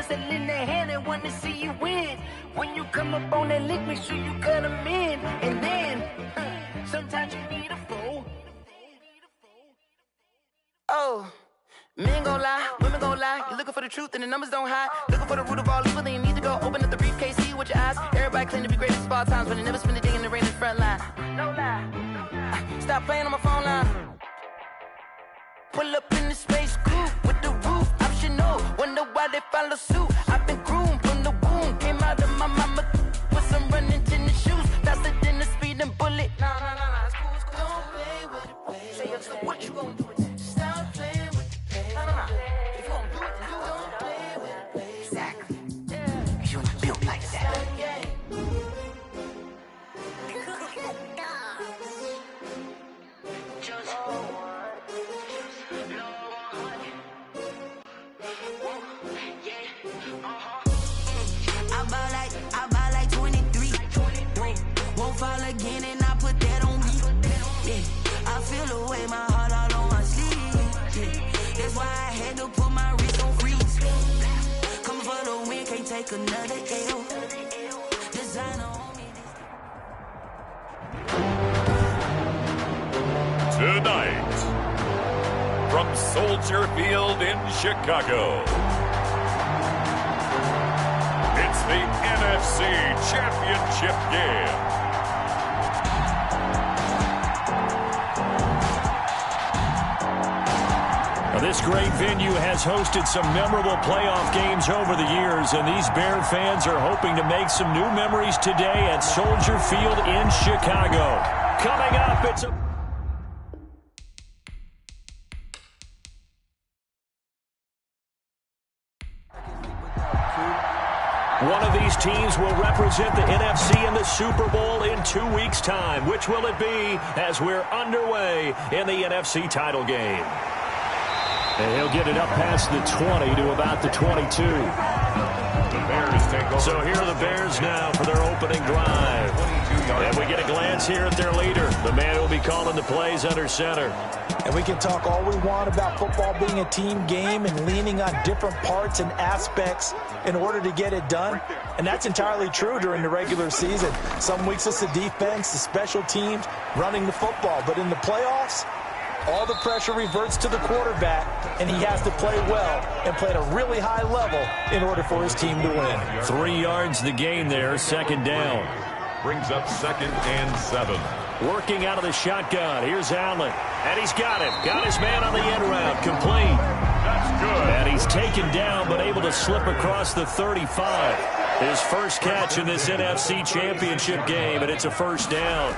pistol in their hand and want to see you win. When you come up on that lick, make sure you cut them in. And then, sometimes you need a fool. Oh, men gon' lie, women gon' lie. You're looking for the truth and the numbers don't hide. Looking for the root of all evil, then you need to go open up the briefcase, see with your eyes. Everybody claim to be greatest of all times, but they never spend a day in the rain in the front line. No lie. Stop playing on my phone line. Pull up in the space coupe with the roof optional. Wonder why they follow suit. I've been groomed from the womb. Came out of my mama with some running tennis shoes. Faster than the speeding bullet. Nah, it's cool, it's cool. Don't play with it, baby. Say so what you gon' do with it? Stop playing with it, baby. Nah. If you gon' do it, then don't play with it, baby. Exactly. Yeah. Cause you ain't built like that. I buy like 23. Won't fall again and I put that on me. Yeah, I feel away my heart all on my sleeve. Yeah, that's why I had to put my wrist on freeze. Come for the win, can't take another L. Designer on me. Tonight, from Soldier Field in Chicago, it's the NFC Championship game. Now, this great venue has hosted some memorable playoff games over the years, and these Bear fans are hoping to make some new memories today at Soldier Field in Chicago. Coming up, it's a... One of these teams will represent the NFC in the Super Bowl in 2 weeks' time. Which will it be as we're underway in the NFC title game? And he'll get it up past the 20 to about the 22. The Bears take over. So here are the Bears now for their opening drive. And we get a glance here at their leader, the man who will be calling the plays under center. And we can talk all we want about football being a team game and leaning on different parts and aspects in order to get it done. And that's entirely true during the regular season. Some weeks it's the defense, the special teams, running the football. But in the playoffs, all the pressure reverts to the quarterback, and he has to play well and play at a really high level in order for his team to win. 3 yards the gain there, second down. Brings up 2nd and 7. Working out of the shotgun. Here's Allen. And he's got it. Got his man on the end route. Complete. That's good. And he's taken down but able to slip across the 35. His first catch in this NFC Championship game, and it's a first down.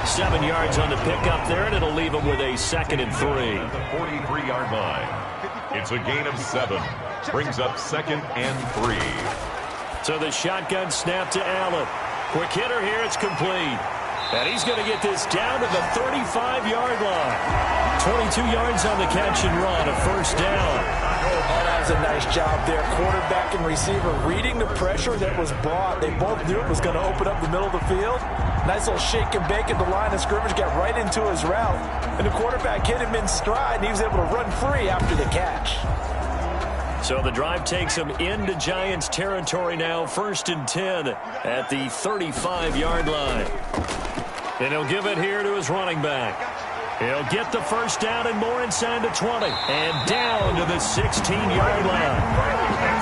Seven yards on the pickup there, and it'll leave him with a 2nd and 3. At the 43-yard line. It's a gain of 7. Brings up 2nd and 3. So the shotgun snap to Allen. Quick hitter here, it's complete. And he's going to get this down to the 35-yard line. 22 yards on the catch and run, a first down. Oh, that was a nice job there. Quarterback and receiver reading the pressure that was brought. They both knew it was going to open up the middle of the field. Nice little shake and bake at the line of scrimmage, got right into his route. And the quarterback hit him in stride, and he was able to run free after the catch. So the drive takes him into Giants territory now, 1st and 10 at the 35-yard line. And he'll give it here to his running back. He'll get the first down and more inside the 20. And down to the 16-yard line.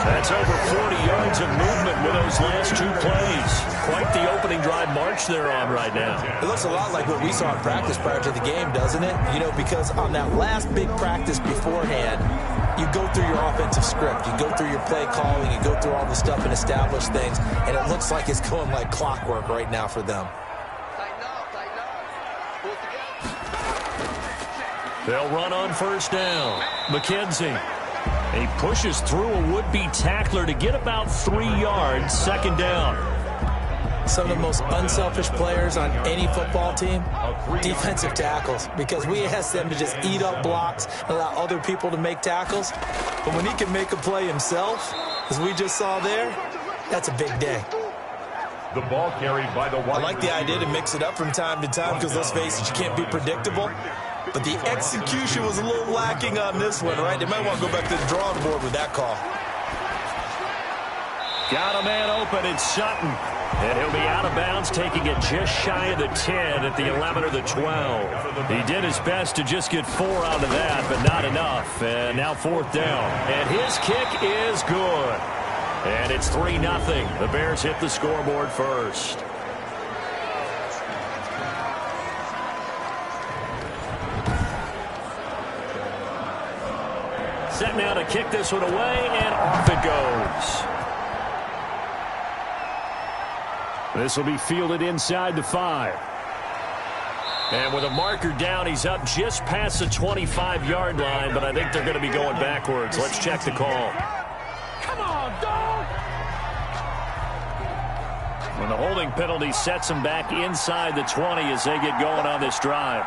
That's over 40 yards of movement with those last 2 plays. Quite the opening drive march they're on right now. It looks a lot like what we saw in practice prior to the game, doesn't it? You know, because on that last big practice beforehand, you go through your offensive script. You go through your play calling. You go through all the stuff and establish things. And it looks like it's going like clockwork right now for them. They'll run on first down. McKenzie. He pushes through a would-be tackler to get about 3 yards, 2nd down. Some of the most unselfish players on any football team, defensive tackles, because we ask them to just eat up blocks and allow other people to make tackles. But when he can make a play himself, as we just saw there, that's a big day. The ball carried by the wide I like the idea to mix it up from time to time because, let's face it, you can't be predictable. But the execution was a little lacking on this one, right? They might want to go back to the drawing board with that call. Got a man open. It's Sutton. And he'll be out of bounds, taking it just shy of the 10 at the 11 or the 12. He did his best to just get 4 out of that, but not enough. And now 4th down. And his kick is good. And it's 3-0. The Bears hit the scoreboard first. Set now to kick this one away, and off it goes. This will be fielded inside the 5. And with a marker down, he's up just past the 25-yard line, but I think they're going to be going backwards. Let's check the call. Come on, dog! When the holding penalty sets him back inside the 20 as they get going on this drive.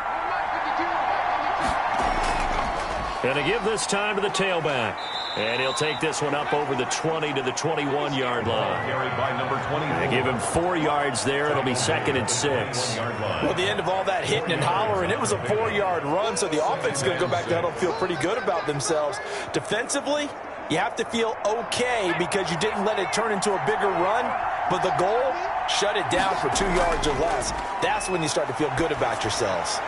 Going to give this time to the tailback. And he'll take this one up over the 20 to the 21-yard line. Carried by number 20. They give him 4 yards there. It'll be 2nd and 6. Well, at the end of all that hitting and hollering, it was a 4-yard run, so the offense is going to go back there and feel pretty good about themselves. Defensively, you have to feel okay because you didn't let it turn into a bigger run, but the goal, shut it down for 2 yards or less. That's when you start to feel good about yourselves.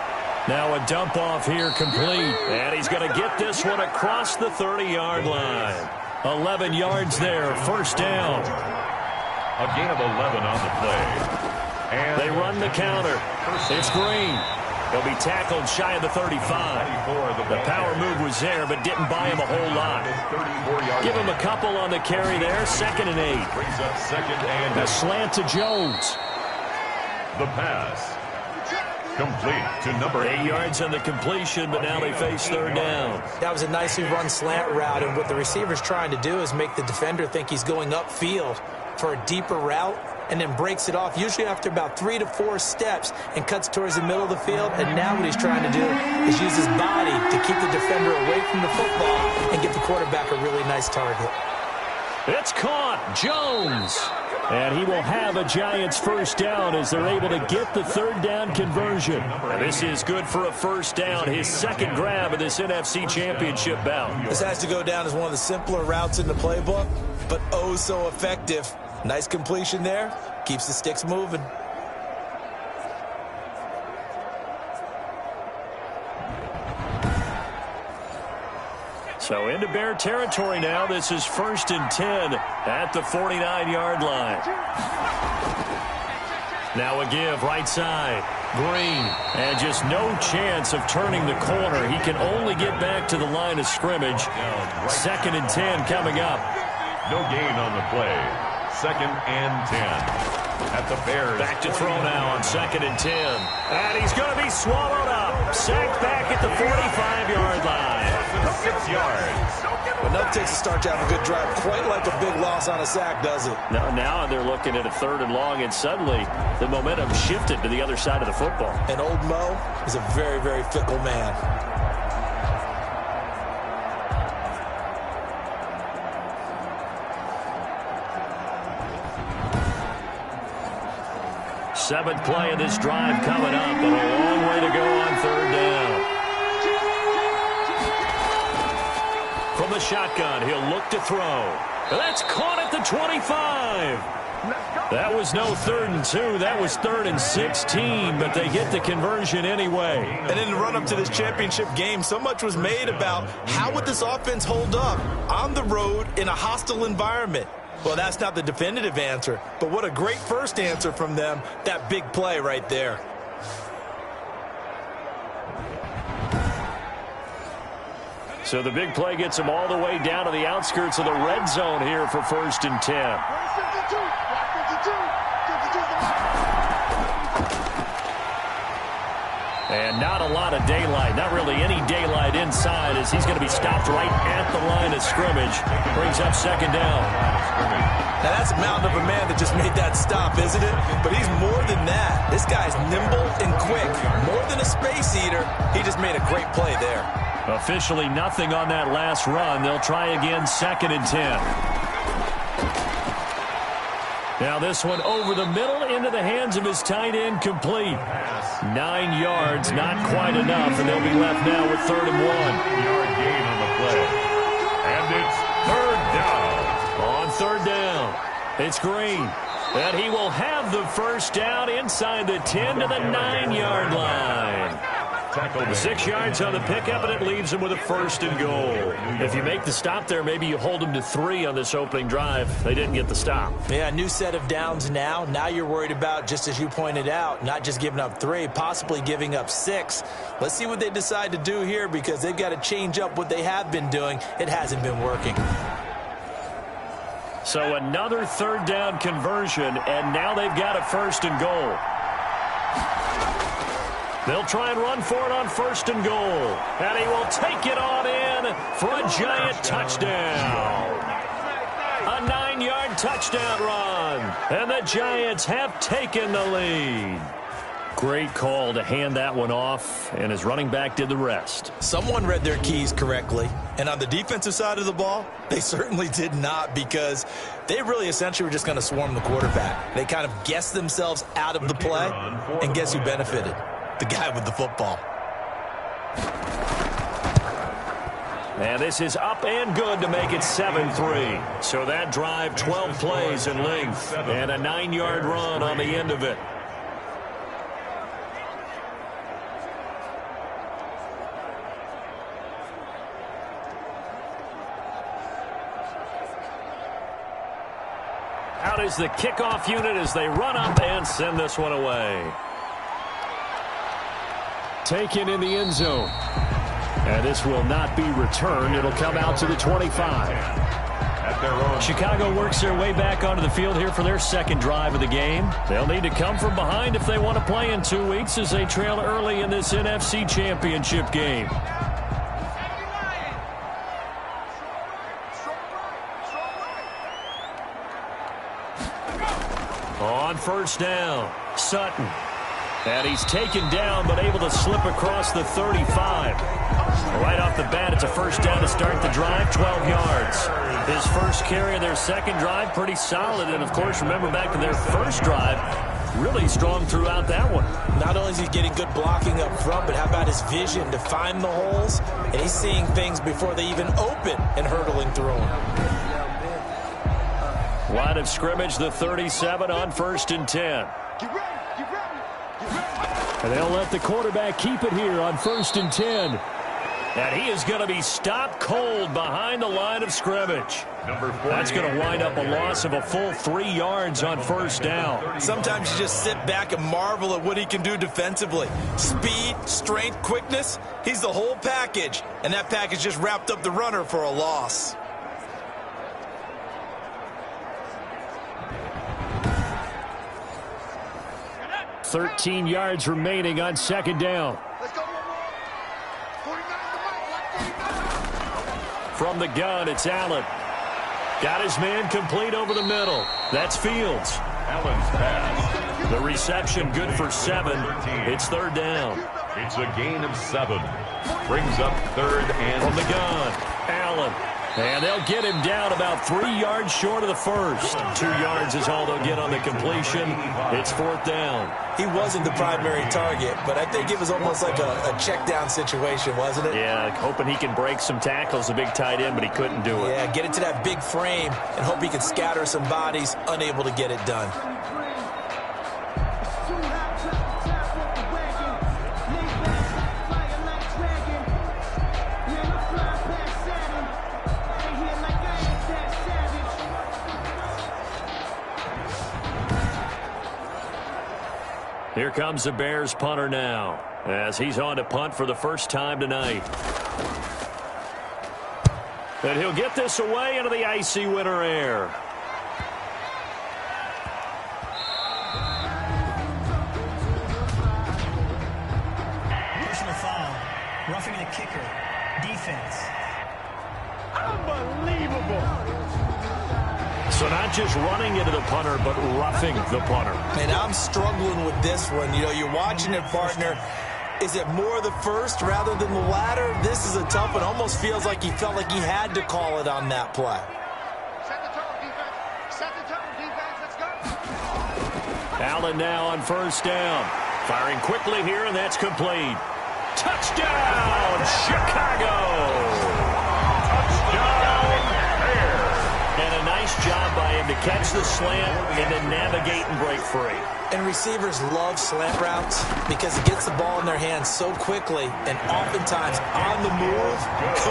Now a dump off here complete. And he's going to get this one across the 30-yard line. 11 yards there, 1st down. A gain of 11 on the play. And they run the counter. It's Green. He'll be tackled shy of the 35. The power move was there, but didn't buy him a whole lot. Give him a couple on the carry there. 2nd and 8. Brings up 2nd and a slant to Jones. The pass. Complete to number 8 yards on the completion, but now they face 3rd down. That was a nicely run slant route, and what the receiver's trying to do is make the defender think he's going upfield for a deeper route, and then breaks it off, usually after about 3 to 4 steps, and cuts towards the middle of the field. And now what he's trying to do is use his body to keep the defender away from the football and give the quarterback a really nice target. It's caught. Jones. And he will have a Giants 1st down as they're able to get the 3rd down conversion. And this is good for a 1st down, his 2nd grab of this NFC Championship bout. This has to go down as one of the simpler routes in the playbook, but oh so effective. Nice completion there. Keeps the sticks moving. So into Bear territory now. This is 1st and 10 at the 49-yard line. Now a give right side. Green. And just no chance of turning the corner. He can only get back to the line of scrimmage. 2nd and 10 coming up. No gain on the play. 2nd and 10. At the Bears. Back to throw now on 2nd and 10. And he's going to be swallowed up. Sacked back at the 45-yard line. 6 yards. Enough takes a start to have a good drive. Quite like a big loss on a sack, does it? Now they're looking at a 3rd and long, and suddenly the momentum shifted to the other side of the football. And old Mo is a very, very fickle man. Seventh play of this drive coming up, but a long way to go on 3rd down. From the shotgun, he'll look to throw. That's caught at the 25. That was no 3rd and 2. That was 3rd and 16, but they get the conversion anyway. And in the run-up to this championship game, so much was made about how would this offense hold up on the road in a hostile environment. Well, that's not the definitive answer, but what a great first answer from them, that big play right there. So the big play gets them all the way down to the outskirts of the red zone here for 1st and 10. And not a lot of daylight, not really any daylight inside as he's going to be stopped right at the line of scrimmage. Brings up 2nd down. Now that's a mountain of a man that just made that stop, isn't it? But he's more than that. This guy's nimble and quick. More than a space eater, he just made a great play there. Officially nothing on that last run. They'll try again 2nd and 10. Now this one over the middle into the hands of his tight end, complete. 9 yards, not quite enough, and they'll be left now with 3rd and 1. Yard gain on the play. And it's 3rd down. On 3rd down, it's Green. And he will have the 1st down inside the 10 to the 9-yard line. 6 yards on the pickup, and it leaves him with a 1st and goal. If you make the stop there, maybe you hold him to 3 on this opening drive. They didn't get the stop. Yeah, new set of downs now. Now you're worried about, just as you pointed out, not just giving up 3, possibly giving up 6. Let's see what they decide to do here, because they've got to change up what they have been doing. It hasn't been working. So another 3rd down conversion, and now they've got a 1st and goal. They'll try and run for it on 1st and goal. And he will take it on in for a giant touchdown. A 9-yard touchdown run. And the Giants have taken the lead. Great call to hand that one off, and his running back did the rest. Someone read their keys correctly, and on the defensive side of the ball, they certainly did not, because they really essentially were just going to swarm the quarterback. They kind of guessed themselves out of the play, and guess who benefited? The guy with the football. And this is up and good to make it 7-3. So that drive, 12 plays in length, and a 9-yard run on the end of it. Out is the kickoff unit as they run up and send this one away. Taken in the end zone. And this will not be returned. It'll come out to the 25. Chicago works their way back onto the field here for their 2nd drive of the game. They'll need to come from behind if they want to play in 2 weeks, as they trail early in this NFC Championship game. On 1st down, Sutton. And he's taken down, but able to slip across the 35. Right off the bat, it's a 1st down to start the drive, 12 yards. His 1st carry of their 2nd drive, pretty solid. And, of course, remember back to their 1st drive, really strong throughout that one. Not only is he getting good blocking up front, but how about his vision to find the holes? And he's seeing things before they even open and hurdling through them. Line of scrimmage, the 37 on 1st and 10. And they'll let the quarterback keep it here on 1st and 10. And he is going to be stopped cold behind the line of scrimmage. That's going to wind up a loss of a full 3 yards on 1st down. Sometimes you just sit back and marvel at what he can do defensively. Speed, strength, quickness, he's the whole package. And that package just wrapped up the runner for a loss. $13 yards remaining on 2nd down. From the gun, it's Allen. Got his man complete over the middle. That's Fields. Allen's pass. The reception good for 7. It's 3rd down. It's a gain of 7. Brings up 3rd and From the gun, Allen. And they'll get him down about 3 yards short of the 1st. 2 yards is all they'll get on the completion. It's 4th down. He wasn't the primary target, but I think it was almost like a check down situation, wasn't it? Yeah, hoping he can break some tackles, a big tight end, but he couldn't do it. Yeah, get it to that big frame and hope he can scatter some bodies, unable to get it done. Here comes the Bears punter now, as he's on to punt for the first time tonight. And he'll get this away into the icy winter air. Personal foul, roughing the kicker, defense. Unbelievable. So not just running into the punter, but roughing the punter. And I'm struggling with this one. You know, you're watching it, partner. Is it more the first rather than the latter? This is a tough one. Almost feels like he felt like he had to call it on that play. Set the tone, defense. Set the tone, defense. Let's go. Allen now on 1st down. Firing quickly here, and that's complete. Touchdown, Chicago! Touchdown, Bears! And a nice job by him to catch the slant and then navigate and break free. And receivers love slant routes because it gets the ball in their hands so quickly and oftentimes on the move.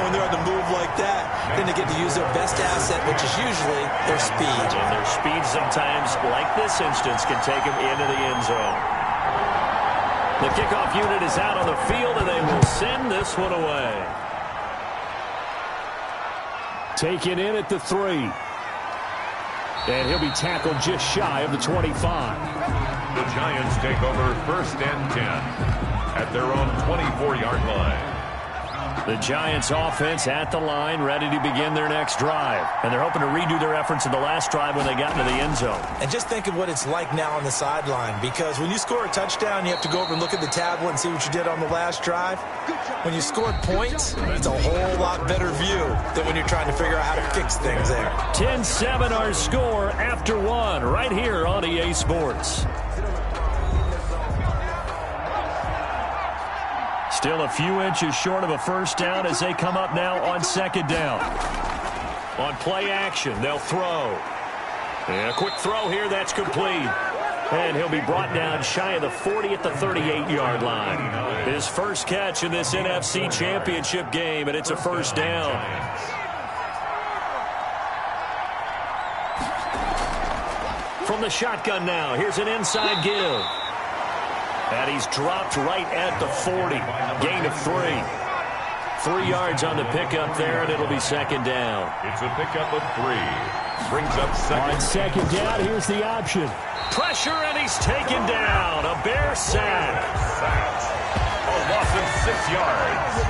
When they're on the move like that, then they get to use their best asset, which is usually their speed. And their speed sometimes, like this instance, can take them into the end zone. The kickoff unit is out on the field, and they will send this one away. Taken in at the 3. And he'll be tackled just shy of the 25. The Giants take over 1st and 10 at their own 24-yard line. The Giants offense at the line, ready to begin their next drive. And they're hoping to redo their efforts in the last drive when they got into the end zone. And just think of what it's like now on the sideline, because when you score a touchdown, you have to go over and look at the tablet and see what you did on the last drive. When you scored points, it's a whole lot better view than when you're trying to figure out how to fix things there. 10-7 our score after 1 right here on EA Sports. Still a few inches short of a first down as they come up now on 2nd down. On play action, they'll throw. And a quick throw here, that's complete. And he'll be brought down shy of the 40 at the 38-yard line. His first catch in this NFC Championship game, and it's a first down. From the shotgun now, here's an inside give. And he's dropped right at the 40. Gain of 3. 3 yards on the pickup there, and it'll be 2nd down. It's a pickup of 3. Brings up 2nd. On 2nd down, here's the option. Pressure, and he's taken down. A Bear sack. A loss of 6 yards.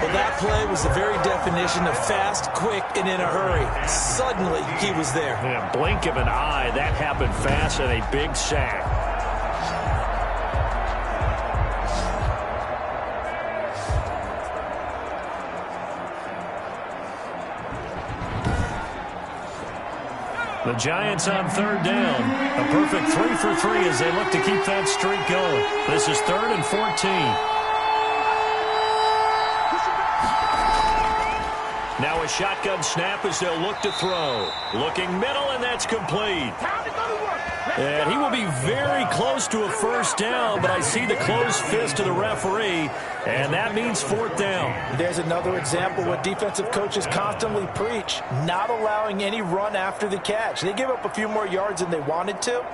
Well, that play was the very definition of fast, quick, and in a hurry. Suddenly, he was there. In a blink of an eye, that happened fast, and a big sack. The Giants on 3rd down. A perfect 3 for 3 as they look to keep that streak going. This is 3rd and 14. Now a shotgun snap as they'll look to throw. Looking middle, and that's complete. And he will be very close to a first down, but I see the closed fist of the referee, and that means 4th down. There's another example what defensive coaches constantly preach, not allowing any run after the catch. They give up a few more yards than they wanted to,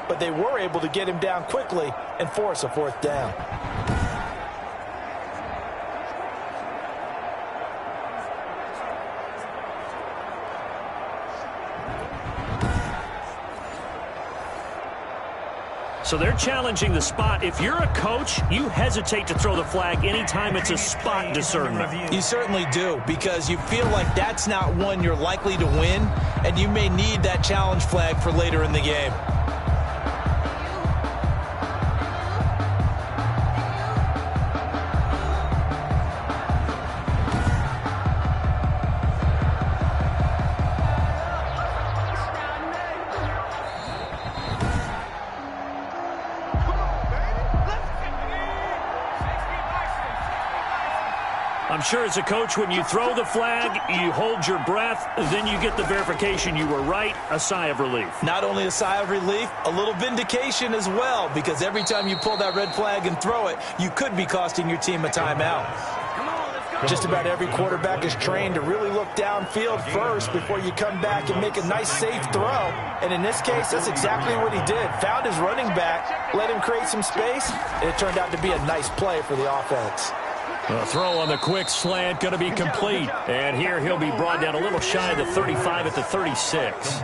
but they were able to get him down quickly and force a 4th down. So they're challenging the spot. If you're a coach, you hesitate to throw the flag anytime it's a spot discernment. You certainly do, because you feel like that's not one you're likely to win, and you may need that challenge flag for later in the game. I'm sure as a coach, when you throw the flag, you hold your breath, then you get the verification you were right, a sigh of relief. Not only a sigh of relief, a little vindication as well, because every time you pull that red flag and throw it, you could be costing your team a timeout. Just about every quarterback is trained to really look downfield first before you come back and make a nice, safe throw. And in this case, that's exactly what he did. Found his running back, let him create some space, and it turned out to be a nice play for the offense. The throw on the quick slant going to be complete. And here he'll be brought down a little shy of the 35 at the 36.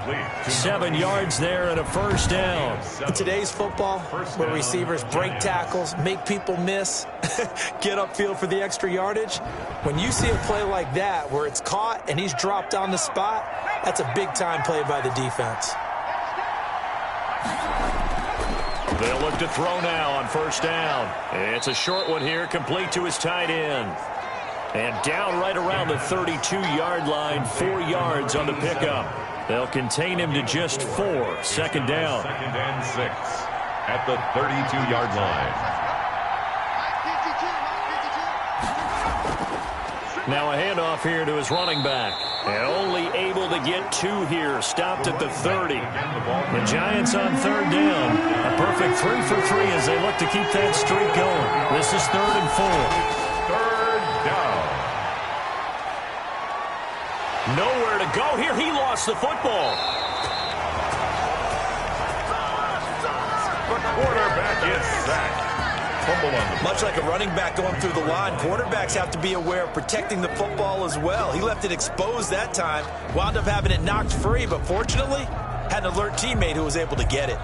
7 yards there and a first down. In today's football, where receivers break tackles, make people miss, get upfield for the extra yardage, when you see a play like that where it's caught and he's dropped on the spot, that's a big-time play by the defense. They'll look to throw now on first down. It's a short one here, complete to his tight end. And down right around the 32-yard line, 4 yards on the pickup. They'll contain him to just 4. Second down. 2nd and 6. at the 32-yard line. Now a handoff here to his running back. And only able to get 2 here. Stopped at the 30. The Giants on 3rd down. A perfect 3 for 3 as they look to keep that streak going. This is 3rd and 4. 3rd down. Nowhere to go here. He lost the football. The quarterback is sacked. Much like a running back going through the line, quarterbacks have to be aware of protecting the football as well. He left it exposed that time, wound up having it knocked free, but fortunately, had an alert teammate who was able to get it.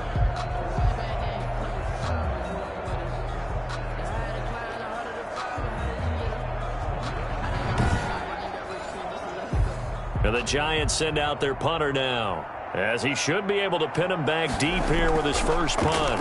And the Giants send out their punter now, as he should be able to pin him back deep here with his first punt.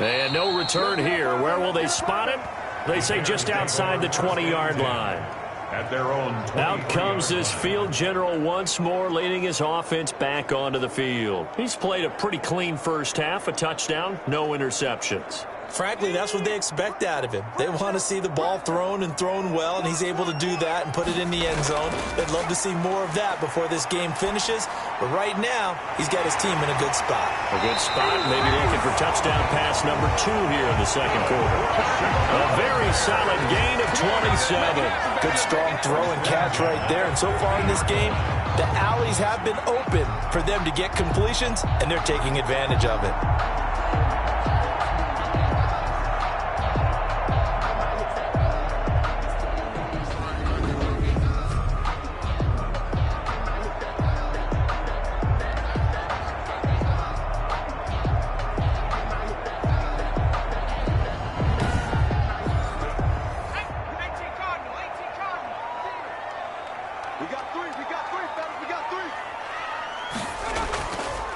And no return here. Where will they spot it? They say just outside the 20-yard line. At their own 20. Out comes this field general once more, leading his offense back onto the field. He's played a pretty clean first half, a touchdown, no interceptions. Frankly, that's what they expect out of him. They want to see the ball thrown and thrown well, and he's able to do that and put it in the end zone. They'd love to see more of that before this game finishes, but right now, he's got his team in a good spot. A good spot, maybe looking for touchdown pass number 2 here in the second quarter. A very solid gain of 27. Good strong throw and catch right there, and so far in this game, the alleys have been open for them to get completions, and they're taking advantage of it.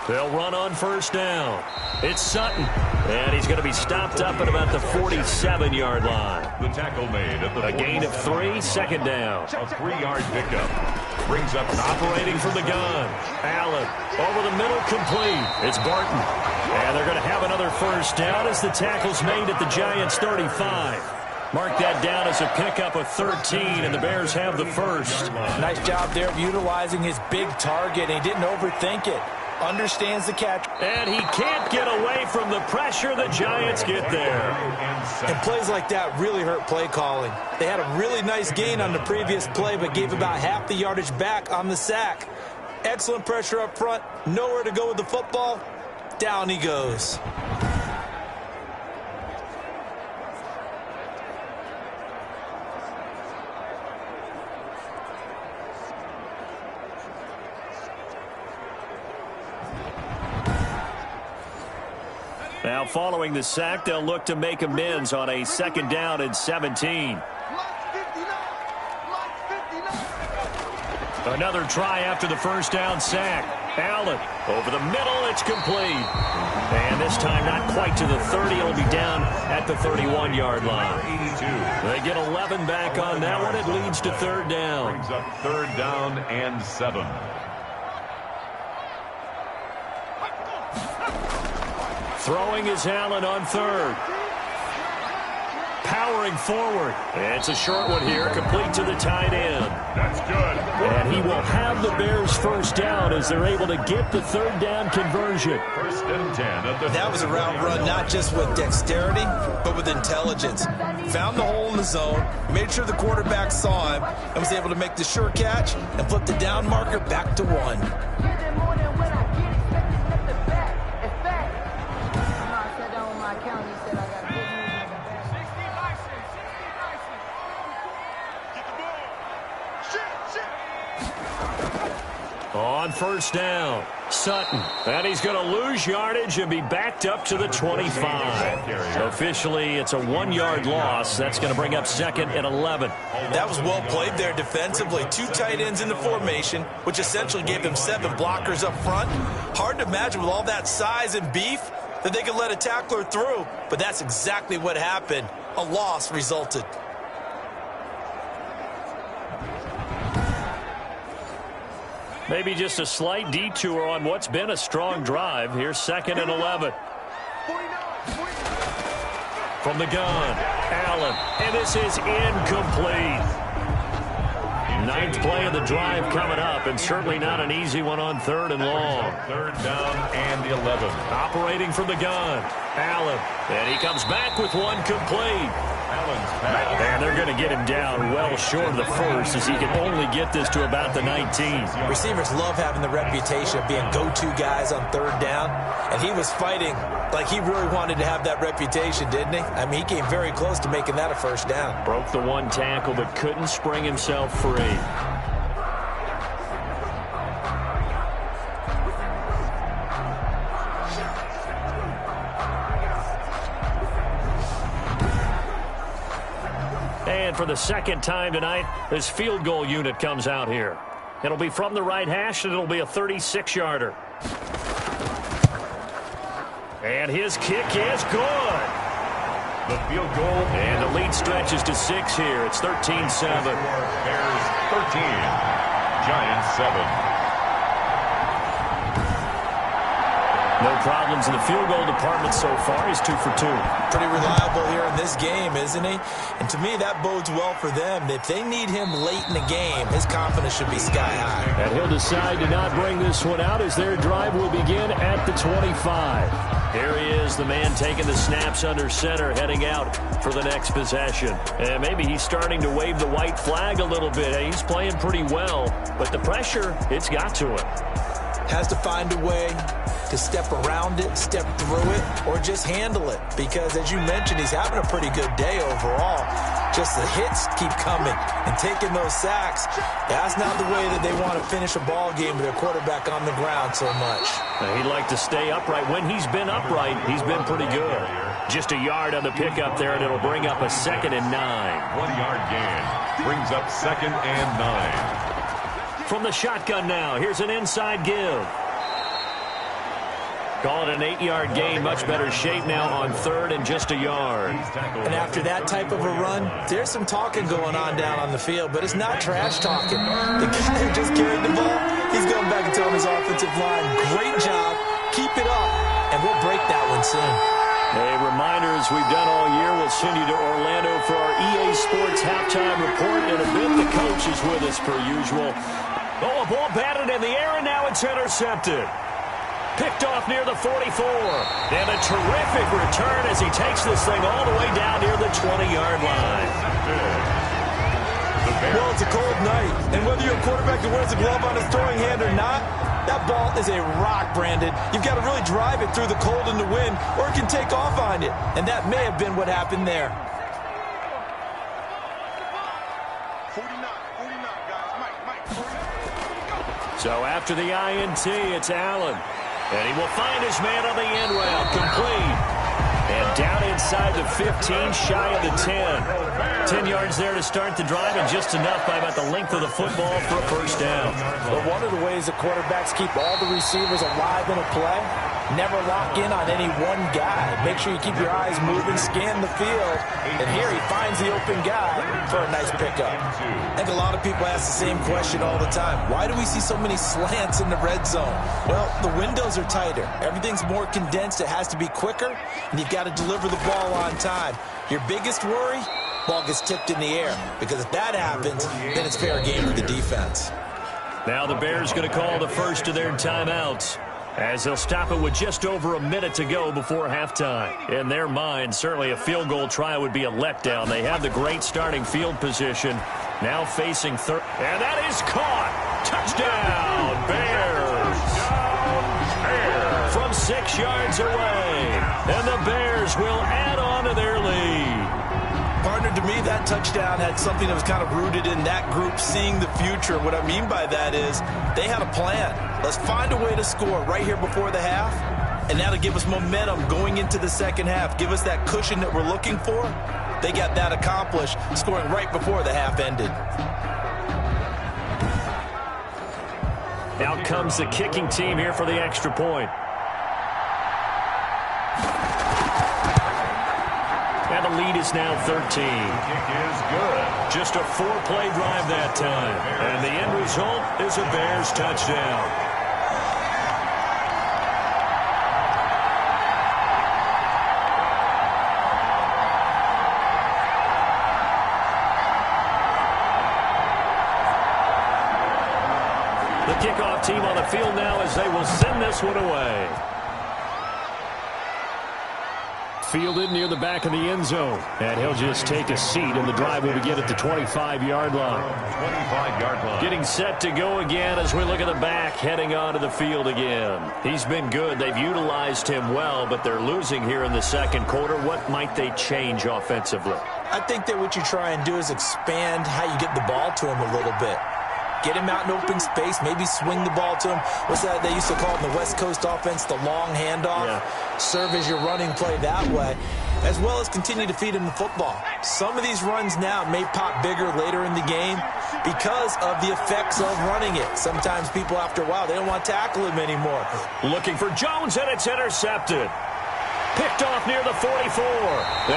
They'll run on first down. It's Sutton, and he's going to be stopped up at about the 47-yard line. The tackle made at the A gain of 3, second down. A 3-yard pickup. Brings up Operating from the gun. Allen over the middle, complete. It's Barton. And they're going to have another first down as the tackle's made at the Giants' 35. Mark that down as a pickup of 13, and the Bears have the first. Nice job there of utilizing his big target. He didn't overthink it. Understands the catch. And he can't get away from the pressure. The Giants get there. And plays like that really hurt play calling. They had a really nice gain on the previous play, but gave about half the yardage back on the sack. Excellent pressure up front. Nowhere to go with the football. Down he goes. Now, following the sack, they'll look to make amends on a second down and 17. Another try after the first down sack. Allen over the middle, it's complete. And this time not quite to the 30. It'll be down at the 31-yard line. 82. They get 11 back on that one. It leads to third down. Brings up 3rd down and 7. Throwing is Allen on 3rd. Powering forward. It's a short one here, complete to the tight end. That's good. And he will have the Bears first down as they're able to get the third down conversion. 1st and 10 at the That was a route run not just with dexterity, but with intelligence. Found the hole in the zone, made sure the quarterback saw him, and was able to make the sure catch and flip the down marker back to 1. On first down, Sutton. And he's going to lose yardage and be backed up to the 25. Officially, it's a 1-yard loss. That's going to bring up 2nd and 11. That was well played there defensively. 2 tight ends in the formation, which essentially gave them 7 blockers up front. Hard to imagine with all that size and beef that they could let a tackler through, but that's exactly what happened. A loss resulted. Maybe just a slight detour on what's been a strong drive. Here's 2nd and 11. From the gun, Allen, and this is incomplete. 9th play of the drive coming up, and certainly not an easy one on 3rd and long. 3rd down and 11. Operating from the gun, Allen, and he comes back with one complete. And they're going to get him down well short of the first, as he can only get this to about the 19. Receivers love having the reputation of being go-to guys on 3rd down, and he was fighting like he really wanted to have that reputation, didn't he? I mean, he came very close to making that a 1st down. Broke the one tackle, but couldn't spring himself free. And for the 2nd time tonight, this field goal unit comes out here. It'll be from the right hash, and it'll be a 36-yarder. And his kick is good. The field goal. And the lead stretches to 6 here. It's 13-7. Bears 13. Giants 7. No problems in the field goal department so far. He's 2 for 2. Pretty reliable here in this game, isn't he? And to me, that bodes well for them. If they need him late in the game, his confidence should be sky high. And he'll decide to not bring this one out as their drive will begin at the 25. Here he is, the man taking the snaps under center, heading out for the next possession. And maybe he's starting to wave the white flag a little bit. He's playing pretty well, but the pressure, it's got to him. Has to find a way to step around it, step through it, or just handle it. Because, as you mentioned, he's having a pretty good day overall. Just the hits keep coming and taking those sacks. That's not the way that they want to finish a ball game with their quarterback on the ground so much. Now, he'd like to stay upright. When he's been upright, he's been pretty good. Just a yard on the pickup there, and it'll bring up a 2nd and 9. 1-yard gain. Brings up 2nd and 9. From the shotgun now, here's an inside give. Call it an 8-yard gain. Much better shape now on 3rd and just a yard. And after that type of a run, there's some talking going on down on the field, but it's not trash talking. The guy who just carried the ball, he's going back and telling his offensive line, great job, keep it up, and we'll break that one soon. A reminder, as we've done all year, we'll send you to Orlando for our EA Sports halftime report. In a bit, the coach is with us per usual. Oh, a ball batted in the air, and now it's intercepted. Picked off near the 44. And a terrific return as he takes this thing all the way down near the 20-yard line. Well, it's a cold night, and whether you're a quarterback that wears a glove on his throwing hand or not, that ball is a rock, Brandon. You've got to really drive it through the cold and the wind, or it can take off on you. And that may have been what happened there. 49, guys. Mike, 49. So after the INT, it's Allen. And he will find his man on the end route, complete. And down inside the 15, shy of the 10. 10 yards there to start the drive, and just enough by about the length of the football for a 1st down. But one of the ways that quarterbacks keep all the receivers alive in a play, never lock in on any one guy. Make sure you keep your eyes moving, scan the field, and here he finds the open guy for a nice pickup. I think a lot of people ask the same question all the time. Why do we see so many slants in the red zone? Well, the windows are tighter. Everything's more condensed. It has to be quicker, and you've got to deliver the ball on time. Your biggest worry? Ball gets tipped in the air, because if that happens, then it's fair game for the defense. Now the Bears going to call the first of their timeouts, as they'll stop it with just over a minute to go before halftime. In their mind, certainly a field goal try would be a letdown. They have the great starting field position, now facing third. And that is caught. Touchdown, Bears. From 6 yards away. And the Bears will add on to their lead. Partner, to me, that touchdown had something that was kind of rooted in that group seeing the future. What I mean by that is they had a plan. Let's find a way to score right here before the half, and that'll give us momentum going into the 2nd half, give us that cushion that we're looking for. They got that accomplished, scoring right before the half ended. Out comes the kicking team here for the extra point. And the lead is now 13. Kick is good. Just a 4-play drive that time. And the end result is a Bears touchdown. The kickoff team on the field now as they will send this one away. Fielded near the back of the end zone. And he'll just take a seat, and the drive will begin at the 25-yard line. 25-yard line. Getting set to go again as we look at the back, heading onto the field again. He's been good. They've utilized him well, but they're losing here in the second quarter. What might they change offensively? I think that what you try and do is expand how you get the ball to him a little bit. Get him out in open space, maybe swing the ball to him. What's that they used to call in the West Coast offense, the long handoff? Yeah. Serve as your running play that way, as well as continue to feed him the football. Some of these runs now may pop bigger later in the game because of the effects of running it. Sometimes people, after a while, they don't want to tackle him anymore. Looking for Jones, and it's intercepted. Picked off near the 44.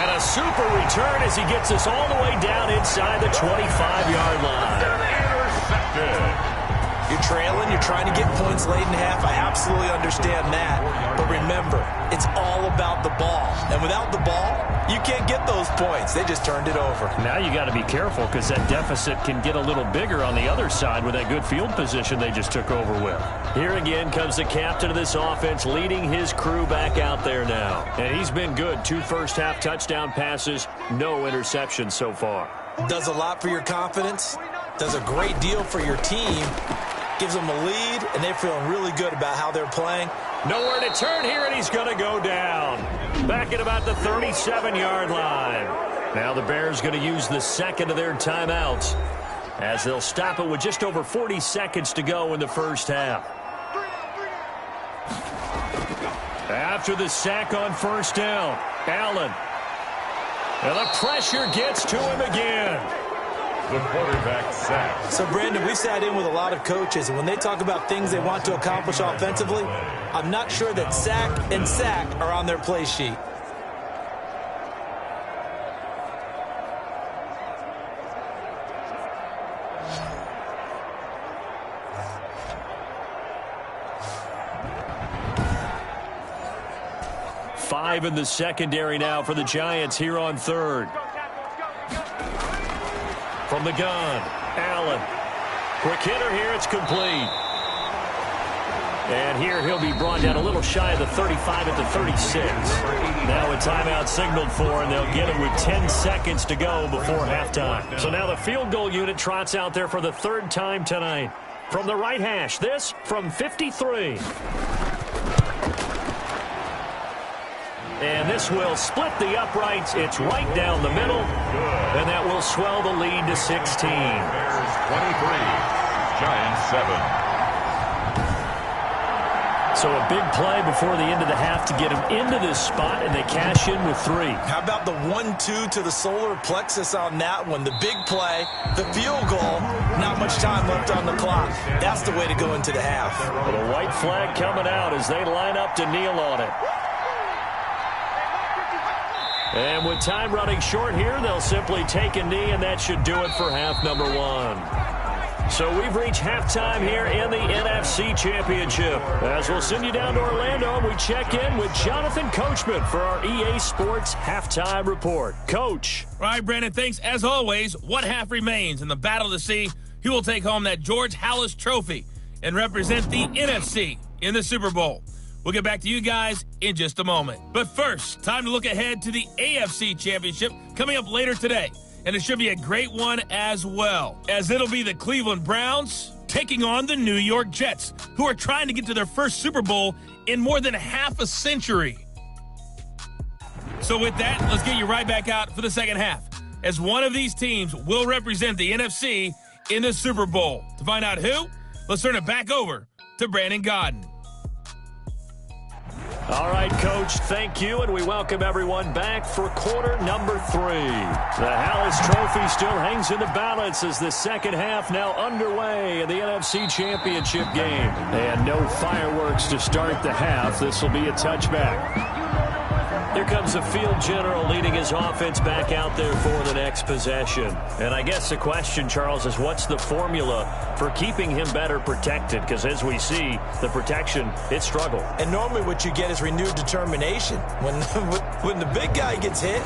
And a super return as he gets us all the way down inside the 25-yard line. You're trailing, you're trying to get points late in half. I absolutely understand that. But remember, it's all about the ball. And without the ball, you can't get those points. They just turned it over. Now you got to be careful because that deficit can get a little bigger on the other side with that good field position they just took over with. Here again comes the captain of this offense leading his crew back out there now. And he's been good. 2 first-half touchdown passes, no interceptions so far. Does a lot for your confidence. Does a great deal for your team. Gives them a lead, and they're feeling really good about how they're playing. Nowhere to turn here, and he's going to go down. Back at about the 37-yard line. Now the Bears going to use the second of their timeouts as they'll stop it with just over 40 seconds to go in the first half. After the sack on first down, Allen. And the pressure gets to him again. The quarterback sack. So, Brandon, we sat in with a lot of coaches, and when they talk about things they want to accomplish offensively, I'm not sure that sack and sack are on their play sheet. Five in the secondary now for the Giants here on third. From the gun, Allen. Quick hitter here, it's complete. And here he'll be brought down a little shy of the 35 at the 36. Now a timeout signaled for, and they'll get it with 10 seconds to go before halftime. So now the field goal unit trots out there for the third time tonight. From the right hash, this from 53. And this will split the uprights. It's right down the middle. And that will swell the lead to 16. Bears 23, Giants 7. So a big play before the end of the half to get them into this spot, and they cash in with 3. How about the 1-2 to the solar plexus on that one? The big play, the field goal, not much time left on the clock. That's the way to go into the half. With a white flag coming out as they line up to kneel on it. And with time running short here, they'll simply take a knee, and that should do it for half number 1. So we've reached halftime here in the NFC Championship. As we'll send you down to Orlando, and we check in with Jonathan Coachman for our EA Sports Halftime Report. Coach. All right, Brandon, thanks. As always, one half remains in the battle to see who will take home that George Halas Trophy and represent the NFC in the Super Bowl. We'll get back to you guys in just a moment. But first, time to look ahead to the AFC Championship coming up later today. And it should be a great one as well, as it'll be the Cleveland Browns taking on the New York Jets, who are trying to get to their first Super Bowl in more than half a century. So with that, let's get you right back out for the second half, as one of these teams will represent the NFC in the Super Bowl. To find out who, let's turn it back over to Brandon Godden. All right, Coach, thank you, and we welcome everyone back for quarter number 3. The Halas Trophy still hangs in the balance as the second half now underway in the NFC Championship game. And no fireworks to start the half. This will be a touchback. Here comes the field general leading his offense back out there for the next possession. And I guess the question, Charles, is what's the formula for keeping him better protected? Because as we see, the protection, it struggled. And normally what you get is renewed determination. When the big guy gets hit,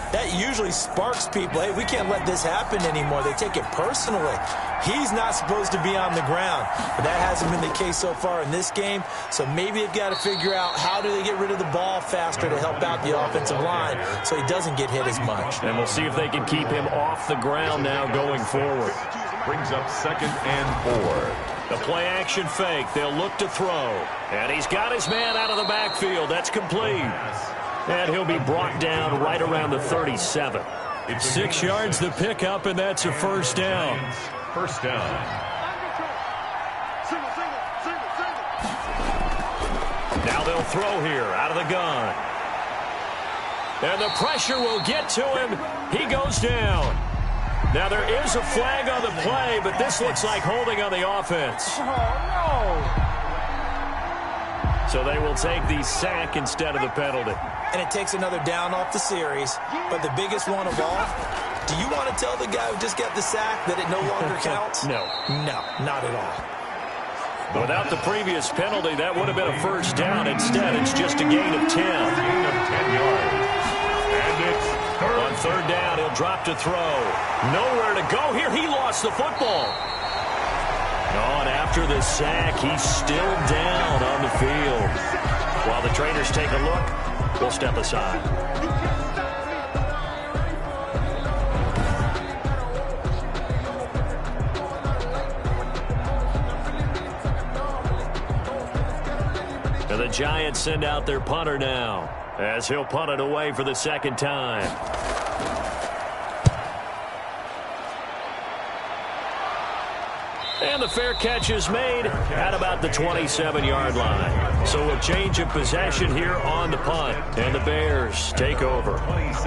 that usually sparks people. Hey, we can't let this happen anymore. They take it personally. He's not supposed to be on the ground. But that hasn't been the case so far in this game. So maybe they've got to figure out how do they get rid of the ball faster to help out the offensive line so he doesn't get hit as much. And we'll see if they can keep him off the ground now going forward. Brings up 2nd and 4. The play action fake. They'll look to throw. And he's got his man out of the backfield. That's complete. And he'll be brought down right around the 37. 6 yards the pickup, and that's a first down. First down. Now they'll throw here out of the gun. And the pressure will get to him. He goes down. Now there is a flag on the play, but this looks like holding on the offense. Oh, no. So they will take the sack instead of the penalty. And it takes another down off the series. But the biggest one of all, do you want to tell the guy who just got the sack that it no longer counts? No. No, not at all. Without the previous penalty, that would have been a first down. Instead, it's just a gain of 10. Gain of 10 yards. And it's On third down, he'll drop to throw. Nowhere to go here. He lost the football. Oh, and after the sack, he's still down on the field. While the trainers take a look, we'll step aside. And the Giants send out their punter now, as he'll punt it away for the second time. And the fair catch is made at about the 27-yard line. So a change of possession here on the punt. And the Bears take over.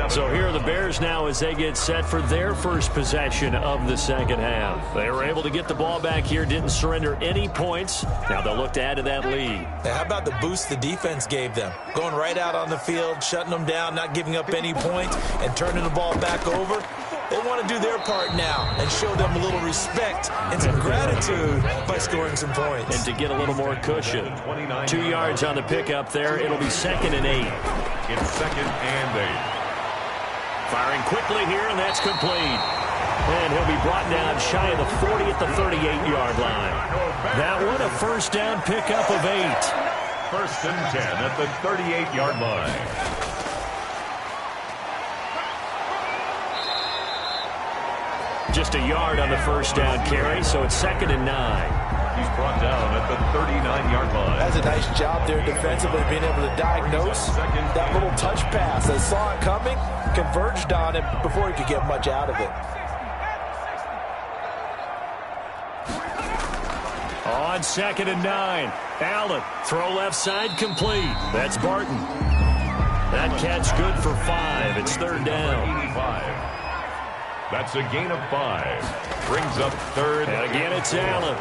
So here are the Bears now as they get set for their first possession of the second half. They were able to get the ball back here, didn't surrender any points. Now they'll look to add to that lead. Now, how about the boost the defense gave them? Going right out on the field, shutting them down, not giving up any points, and turning the ball back over. They want to do their part now and show them a little respect and some gratitude by scoring some points. And to get a little more cushion. 2 yards on the pickup there. It'll be 2nd and 8. It's 2nd and 8. Firing quickly here, and that's complete. And he'll be brought down shy of the 40 at the 38-yard line. That one a first down pickup of 8. 1st and 10 at the 38-yard line. Just a yard on the first down carry, so it's 2nd and 9. He's brought down at the 39-yard line. That's a nice job there defensively, being able to diagnose that little touch pass. They saw it coming, converged on him before he could get much out of it. On 2nd and 9, Allen, throw left side complete. That's Barton. That catch good for 5. It's 3rd down. 85. That's a gain of 5. Brings up 3rd. And again, it's Allen.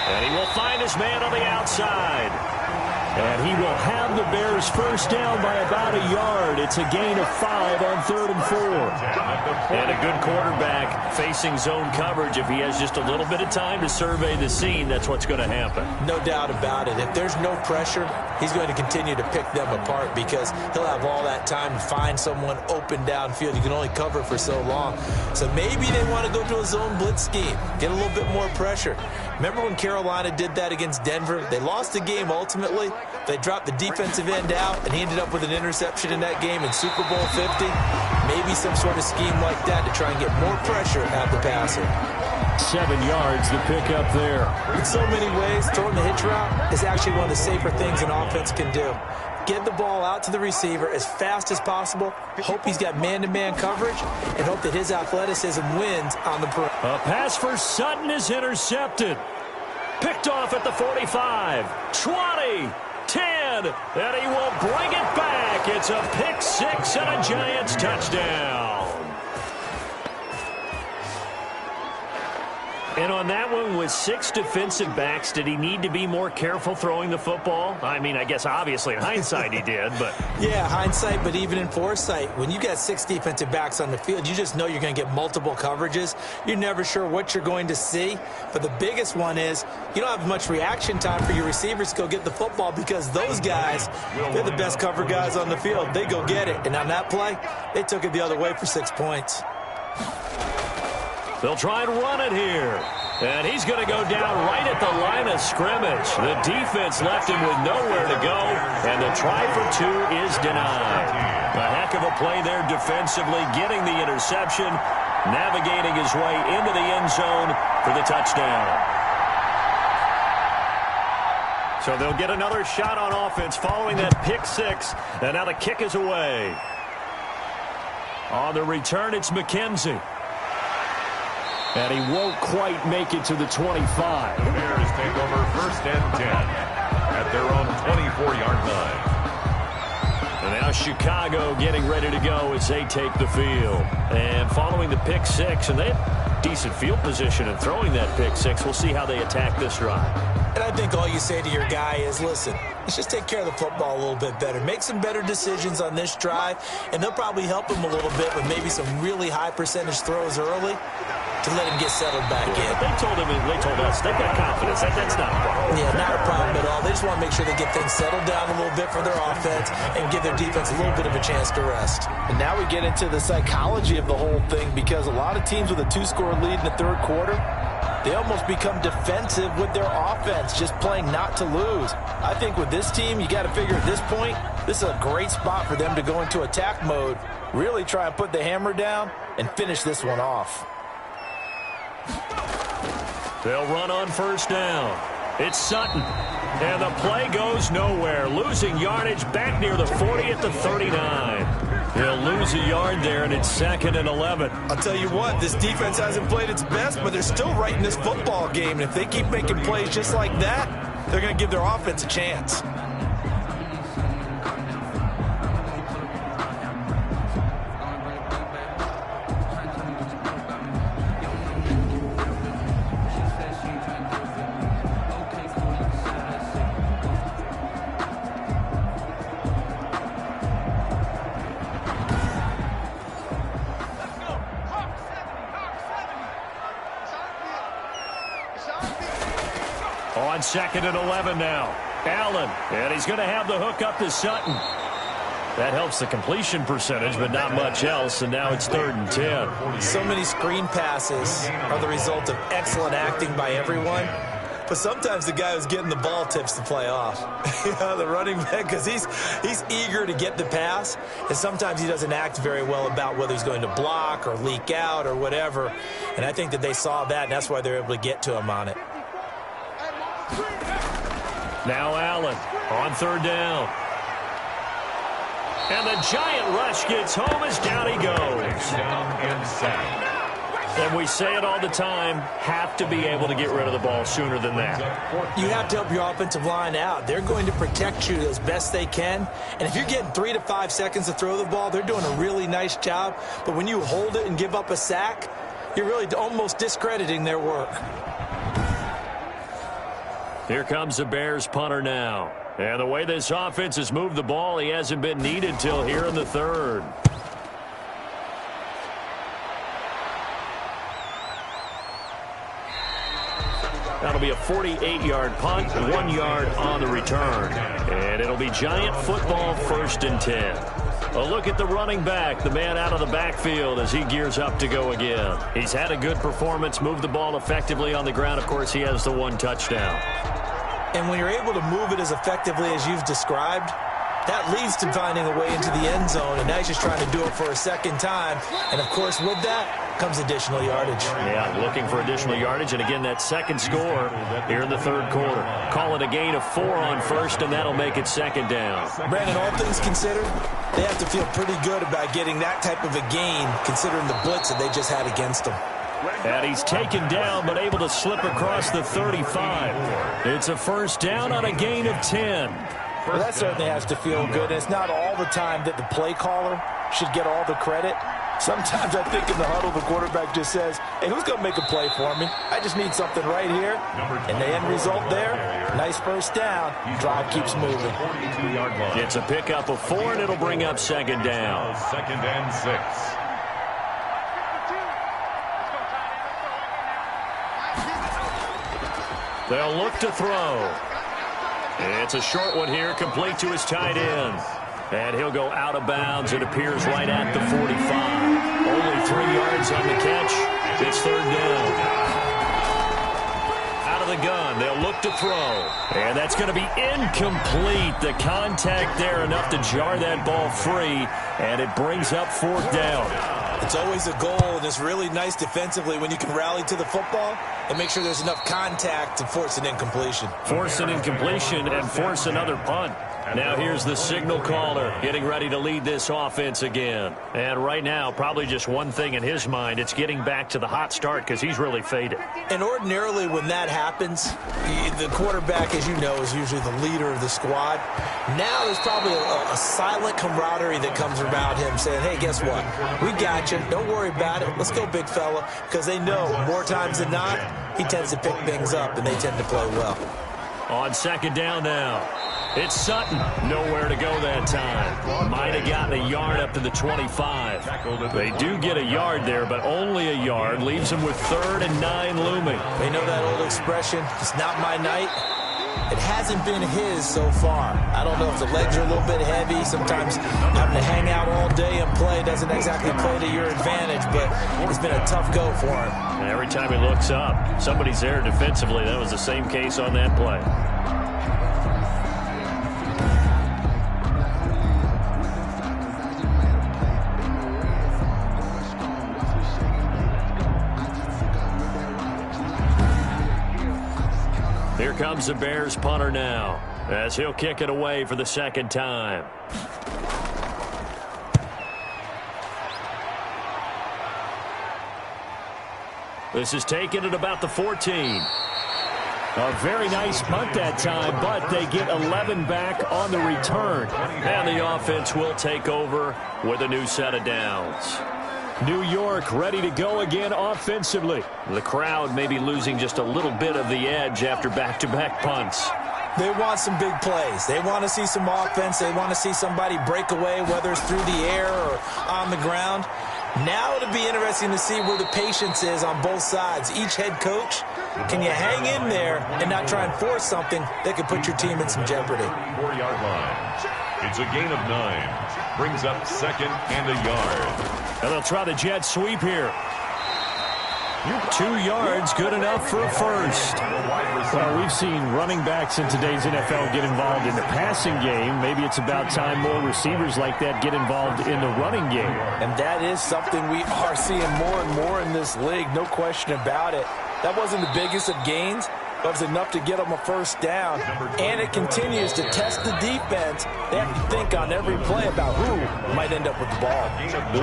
And he will find his man on the outside. And he will have the Bears first down by about a yard. It's a gain of 5 on 3rd and 4. And a good quarterback facing zone coverage. If he has just a little bit of time to survey the scene, that's what's going to happen. No doubt about it. If there's no pressure, he's going to continue to pick them apart because he'll have all that time to find someone open downfield. You can only cover for so long. So maybe they want to go to a zone blitz scheme, get a little bit more pressure. Remember when Carolina did that against Denver? They lost the game ultimately. They dropped the defensive end out, and he ended up with an interception in that game in Super Bowl 50. Maybe some sort of scheme like that to try and get more pressure at the passer. 7 yards to pick up there. In so many ways, throwing the hitch route is actually one of the safer things an offense can do. Get the ball out to the receiver as fast as possible, hope he's got man-to-man coverage, and hope that his athleticism wins on the perimeter. A pass for Sutton is intercepted. Picked off at the 45, 20, 10, and he will bring it back. It's a pick 6 and a Giants touchdown. And on that one, with 6 defensive backs, did he need to be more careful throwing the football? I mean, I guess obviously in hindsight he did, but... Yeah, hindsight, but even in foresight, when you got 6 defensive backs on the field, you just know you're going to get multiple coverages. You're never sure what you're going to see. But the biggest one is you don't have much reaction time for your receivers to go get the football because those guys, they're the best cover guys on the field. They go get it. And on that play, they took it the other way for 6 points. They'll try and run it here. And he's going to go down right at the line of scrimmage. The defense left him with nowhere to go, and the try for 2 is denied. A heck of a play there defensively, getting the interception, navigating his way into the end zone for the touchdown. So they'll get another shot on offense following that pick 6, and now the kick is away. On the return, it's McKenzie. And he won't quite make it to the 25. The Bears take over 1st and 10 at their own 24-yard line. And now Chicago getting ready to go as they take the field. And following the pick 6, and they have decent field position and throwing that pick 6. We'll see how they attack this drive. And I think all you say to your guy is, listen, let's just take care of the football a little bit better. Make some better decisions on this drive, and they'll probably help him a little bit with maybe some really high percentage throws early to let him get settled back in. They told us, they've got confidence. That's not a problem. Yeah, not a problem at all. They just want to make sure they get things settled down a little bit for their offense and give their defense a little bit of a chance to rest. And now we get into the psychology of the whole thing because a lot of teams with a 2-score lead in the 3rd quarter, they almost become defensive with their offense, just playing not to lose. I think with this team, you got to figure at this point, this is a great spot for them to go into attack mode, really try and put the hammer down and finish this one off. They'll run on 1st down. It's Sutton. And the play goes nowhere. Losing yardage back near the 40 at the 39. They'll lose a yard there, and it's 2nd and 11. I'll tell you what, this defense hasn't played its best, but they're still right in this football game. And if they keep making plays just like that, they're going to give their offense a chance. On 2nd and 11 now. Allen, and he's going to have the hook up to Sutton. That helps the completion percentage, but not much else, and now it's 3rd and 10. So many screen passes are the result of excellent acting by everyone, but sometimes the guy who's getting the ball tips the play off. You know, the running back, because he's eager to get the pass, and sometimes he doesn't act very well about whether he's going to block or leak out or whatever, and I think that they saw that, and that's why they're able to get to him on it. Now Allen on 3rd down. And the giant rush gets home as down he goes. Down and sacked. And we say it all the time, have to be able to get rid of the ball sooner than that. You have to help your offensive line out. They're going to protect you as best they can. And if you're getting 3 to 5 seconds to throw the ball, they're doing a really nice job. But when you hold it and give up a sack, you're really almost discrediting their work. Here comes the Bears punter now. And the way this offense has moved the ball, he hasn't been needed till here in the 3rd. That'll be a 48-yard punt, 1 yard on the return. And it'll be Giant football 1st and 10. A look at the running back, the man out of the backfield as he gears up to go again. He's had a good performance, moved the ball effectively on the ground. Of course, he has the 1 touchdown. And when you're able to move it as effectively as you've described, that leads to finding a way into the end zone, and now he's just trying to do it for a 2nd time. And, of course, with that comes additional yardage. Yeah, looking for additional yardage, and again, that 2nd score here in the 3rd quarter. Call it a gain of 4 on 1st, and that'll make it 2nd down. Brandon, all things considered, they have to feel pretty good about getting that type of a gain, considering the blitz that they just had against them. And he's taken down, but able to slip across the 35. It's a 1st down on a gain of 10. Well, that certainly has to feel good. And it's not all the time that the play caller should get all the credit. Sometimes I think in the huddle, the quarterback just says, hey, who's going to make a play for me? I just need something right here. And the end result there, nice first down. Drive keeps moving. It's a pickup of 4, and it'll bring up second down. 2nd and 6. They'll look to throw. It's a short one here, complete to his tight end. And he'll go out of bounds. It appears right at the 45. Only 3 yards on the catch. It's 3rd down. Out of the gun. They'll look to throw. And that's going to be incomplete. The contact there enough to jar that ball free. And it brings up 4th down. It's always a goal, and it's really nice defensively when you can rally to the football and make sure there's enough contact to force an incompletion. Force an incompletion and force another punt. Now here's the signal caller getting ready to lead this offense again. And right now, probably just one thing in his mind. It's getting back to the hot start because he's really faded. And ordinarily when that happens, the quarterback, as you know, is usually the leader of the squad. Now there's probably a silent camaraderie that comes around him saying, hey, guess what? We got you. Don't worry about it. Let's go, big fella. Because they know more times than not, he tends to pick things up, and they tend to play well. On 2nd down now. It's Sutton. Nowhere to go that time. Might have gotten a yard up to the 25. They do get a yard there, but only a yard. Leaves them with 3rd and 9 looming. They know that old expression, it's not my night. It hasn't been his so far. I don't know if the legs are a little bit heavy. Sometimes having to hang out all day and play doesn't exactly play to your advantage, but it's been a tough go for him. And every time he looks up, somebody's there defensively. That was the same case on that play. Here comes the Bears punter now, as he'll kick it away for the 2nd time. This is taken at about the 14. A very nice punt that time, but they get 11 back on the return. And the offense will take over with a new set of downs. New York ready to go again offensively. The crowd may be losing just a little bit of the edge after back-to-back punts. They want some big plays. They want to see some offense. They want to see somebody break away, whether it's through the air or on the ground. Now it'll be interesting to see where the patience is on both sides. Each head coach, can you hang in there and not try and force something that could put your team in some jeopardy? 4-yard line. It's a gain of 9. Brings up 2nd and a yard. And they'll try the jet sweep here. 2 yards, good enough for a first. Well, we've seen running backs in today's NFL get involved in the passing game. Maybe it's about time more receivers like that get involved in the running game. And that is something we are seeing more and more in this league, no question about it. That wasn't the biggest of gains, but it was enough to get them a first down. And it continues to test the defense. They have to think on every play about who might end up with the ball.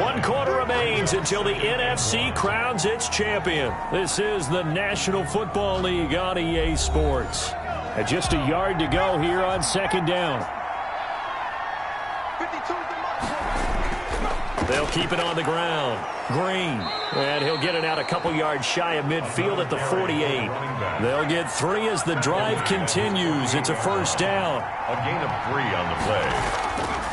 1 quarter remains until the NFC crowns its champion. This is the National Football League on EA Sports. And just a yard to go here on 2nd down. They'll keep it on the ground. Green. And he'll get it out a couple yards shy of midfield at the 48. They'll get 3 as the drive continues. It's a first down. A gain of 3 on the play.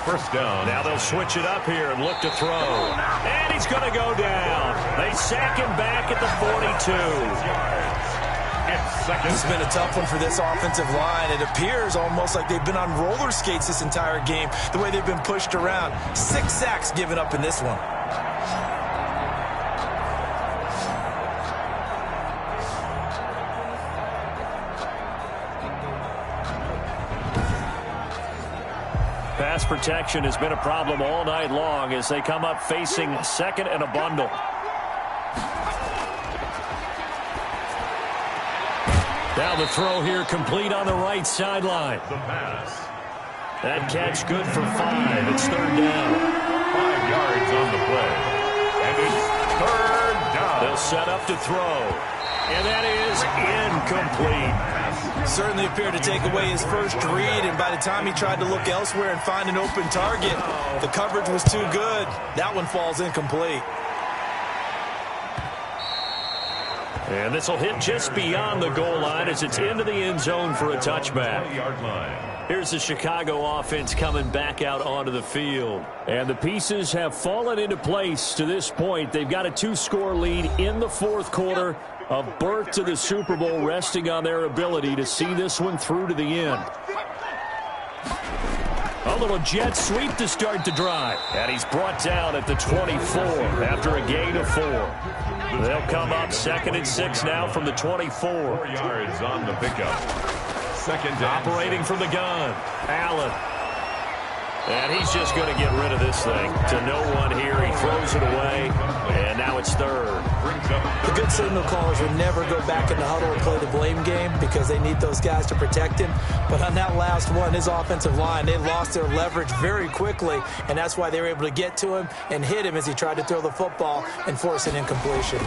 First down. Now they'll switch it up here and look to throw. And he's going to go down. They sack him back at the 42. It's been a tough one for this offensive line. It appears almost like they've been on roller skates this entire game, the way they've been pushed around. 6 sacks given up in this one. Pass protection has been a problem all night long as they come up facing 2nd and a bundle. Now the throw here complete on the right sideline. The pass. That catch good for 5. It's 3rd down. 5 yards on the play. And it's 3rd down. They'll set up to throw. And that is incomplete. Certainly appeared to take away his first read, and by the time he tried to look elsewhere and find an open target, the coverage was too good. That one falls incomplete. And this will hit just beyond the goal line as it's into the end zone for a touchback. Here's the Chicago offense coming back out onto the field. And the pieces have fallen into place to this point. They've got a 2-score lead in the fourth quarter. A berth to the Super Bowl resting on their ability to see this one through to the end. A little jet sweep to start the drive. And he's brought down at the 24 after a gain of 4. They'll come up 2nd and 6 now from the 24. 4 yards on the pickup. Second down. Operating from the gun. Allen. And he's just going to get rid of this thing. To no one here. He throws it away. And now it's 3rd. The good signal callers would never go back in the huddle and play the blame game because they need those guys to protect him. But on that last one, his offensive line, they lost their leverage very quickly. And that's why they were able to get to him and hit him as he tried to throw the football and force an incompletion.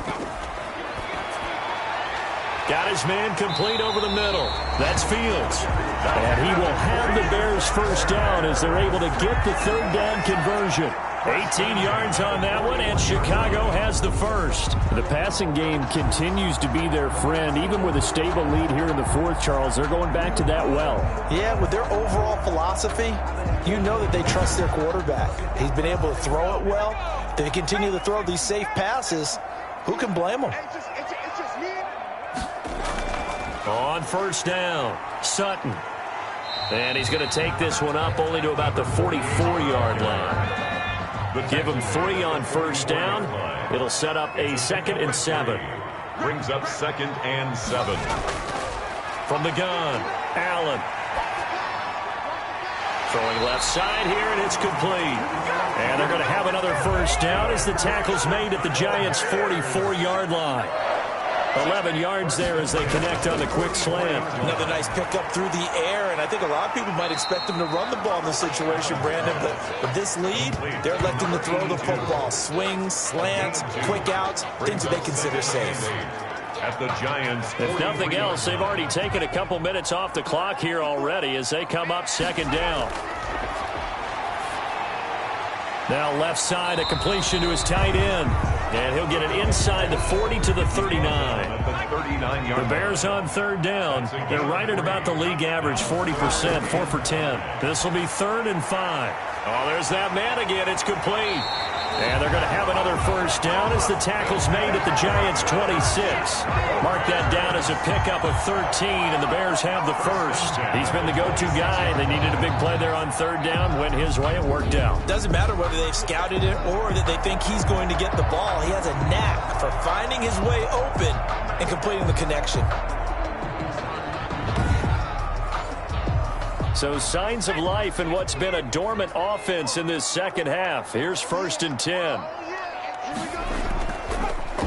Got his man complete over the middle. That's Fields. And he will have the Bears first down as they're able to get the 3rd down conversion. 18 yards on that one, and Chicago has the first. The passing game continues to be their friend. Even with a stable lead here in the fourth, Charles, they're going back to that well. Yeah, with their overall philosophy, you know that they trust their quarterback. He's been able to throw it well. They continue to throw these safe passes. Who can blame them? On first down, Sutton. And he's going to take this one up only to about the 44-yard line. Give him 3 on first down. It'll set up a 2nd and 7. Brings up 2nd and 7. From the gun, Allen. Throwing left side here, and it's complete. And they're going to have another first down as the tackle's made at the Giants' 44-yard line. 11 yards there as they connect on the quick slant. Another nice pickup through the air, and I think a lot of people might expect them to run the ball in this situation, Brandon, but with this lead, they're electing to throw the football. Swings, slants, quick outs, things that they consider safe. At the Giants. If nothing else, they've already taken a couple minutes off the clock here already as they come up 2nd down. Now left side, a completion to his tight end. And he'll get it inside the 40 to the 39. The Bears on 3rd down. They're right at about the league average, 40%, 4 for 10. This will be 3rd and 5. Oh, there's that man again. It's complete. And they're going to have another first down as the tackle's made at the Giants' 26. Mark that down as a pickup of 13, and the Bears have the first. He's been the go-to guy. They needed a big play there on 3rd down. Went his way. It worked out. Doesn't matter whether they've scouted it or that they think he's going to get the ball. He has a knack for finding his way open and completing the connection. So signs of life in what's been a dormant offense in this second half. Here's 1st and 10.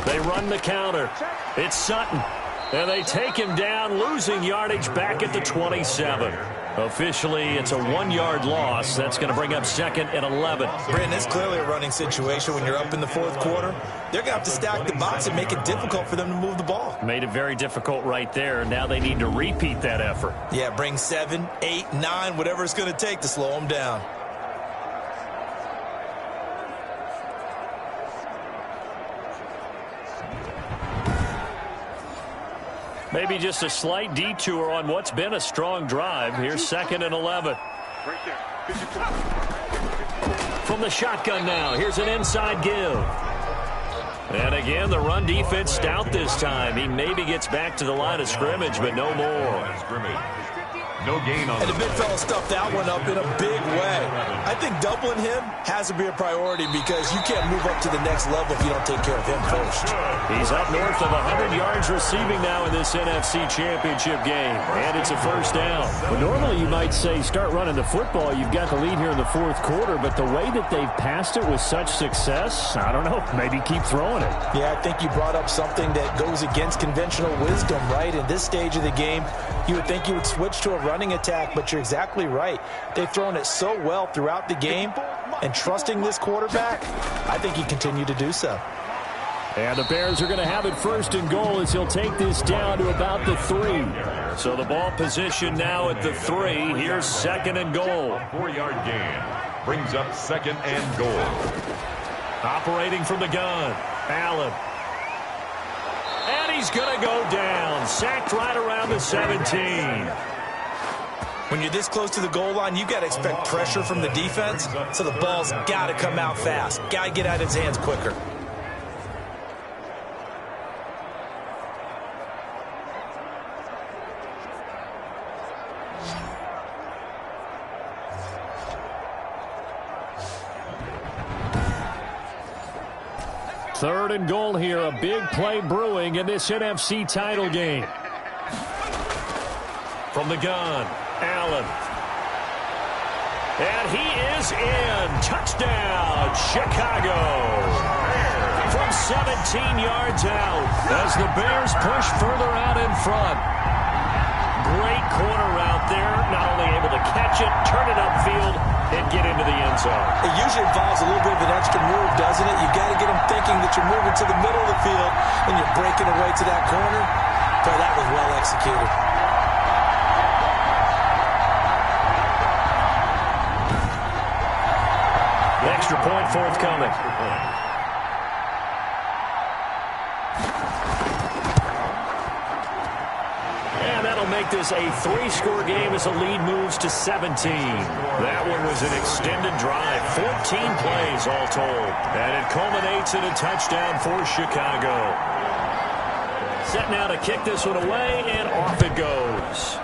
They run the counter. It's Sutton. And they take him down, losing yardage back at the 27. Officially, it's a 1-yard loss. That's going to bring up 2nd and 11. Brandon, it's clearly a running situation when you're up in the fourth quarter. They're going to have to stack the box and make it difficult for them to move the ball. Made it very difficult right there. Now they need to repeat that effort. Yeah, bring 7, 8, 9, whatever it's going to take to slow them down. Maybe just a slight detour on what's been a strong drive. Here's 2nd and 11. From the shotgun now, here's an inside give. And again, the run defense stout this time. He maybe gets back to the line of scrimmage, but no more. No gain on and the big fella stuffed that one up in a big way. I think doubling him has to be a priority because you can't move up to the next level if you don't take care of him first. He's up north of 100 yards receiving now in this NFC Championship game. And it's a first down. Well, normally you might say start running the football. You've got the lead here in the fourth quarter, but the way that they've passed it with such success, I don't know, maybe keep throwing it. Yeah, I think you brought up something that goes against conventional wisdom, right? In this stage of the game, you would think you would switch to a running attack, but you're exactly right. They've thrown it so well throughout the game, and trusting this quarterback, I think you continue to do so. And the Bears are going to have it first and goal as he'll take this down to about the 3. So the ball position now at the 3. Here's second and goal. 4-yard gain brings up second and goal. Operating from the gun, Allen. And he's going to go down. Sacked right around the 17. When you're this close to the goal line, you've got to expect pressure from the defense, so the ball's got to come out fast. Got to get out of his hands quicker. Third and goal here, a big play brewing in this NFC title game. From the gun, Allen. And he is in. Touchdown, Chicago. From 17 yards out as the Bears push further out in front. Great corner out there, not only able to catch it, turn it upfield, and get into the end zone. It usually involves a little bit of an extra move, doesn't it? You've got to get them thinking that you're moving to the middle of the field and you're breaking away to that corner. Boy, that was well executed. Extra point forthcoming. And that'll make this a 3-score game as the lead moves to 17. That one was an extended drive, 14 plays all told. And it culminates in a touchdown for Chicago. Set now to kick this one away, and off it goes.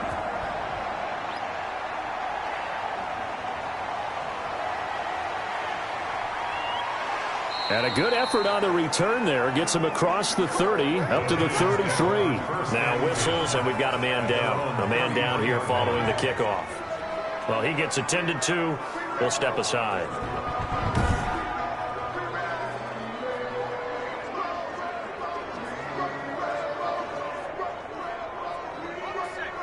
And a good effort on the return there. Gets him across the 30, up to the 33. Now whistles, and we've got a man down. A man down here following the kickoff. Well, he gets attended to. We'll step aside.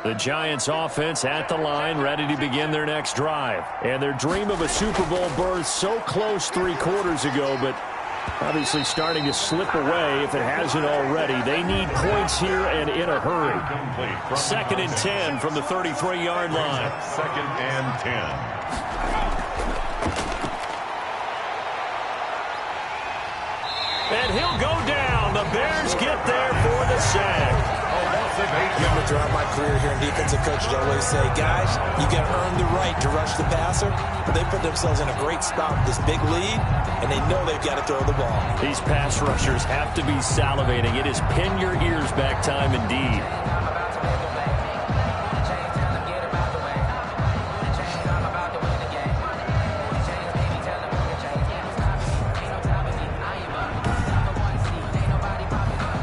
The Giants offense at the line, ready to begin their next drive. And their dream of a Super Bowl berth so close 3 quarters ago, but obviously starting to slip away if it hasn't already. They need points here and in a hurry. Second and 10 from the 33-yard line. Second and 10. And he'll go down. The Bears get there for the sack. Remember, throughout my career here in defensive coach, I always say, guys, you got to earn the right to rush the passer. But they put themselves in a great spot with this big lead, and they know they've got to throw the ball. These pass rushers have to be salivating. It is pin your ears back time indeed.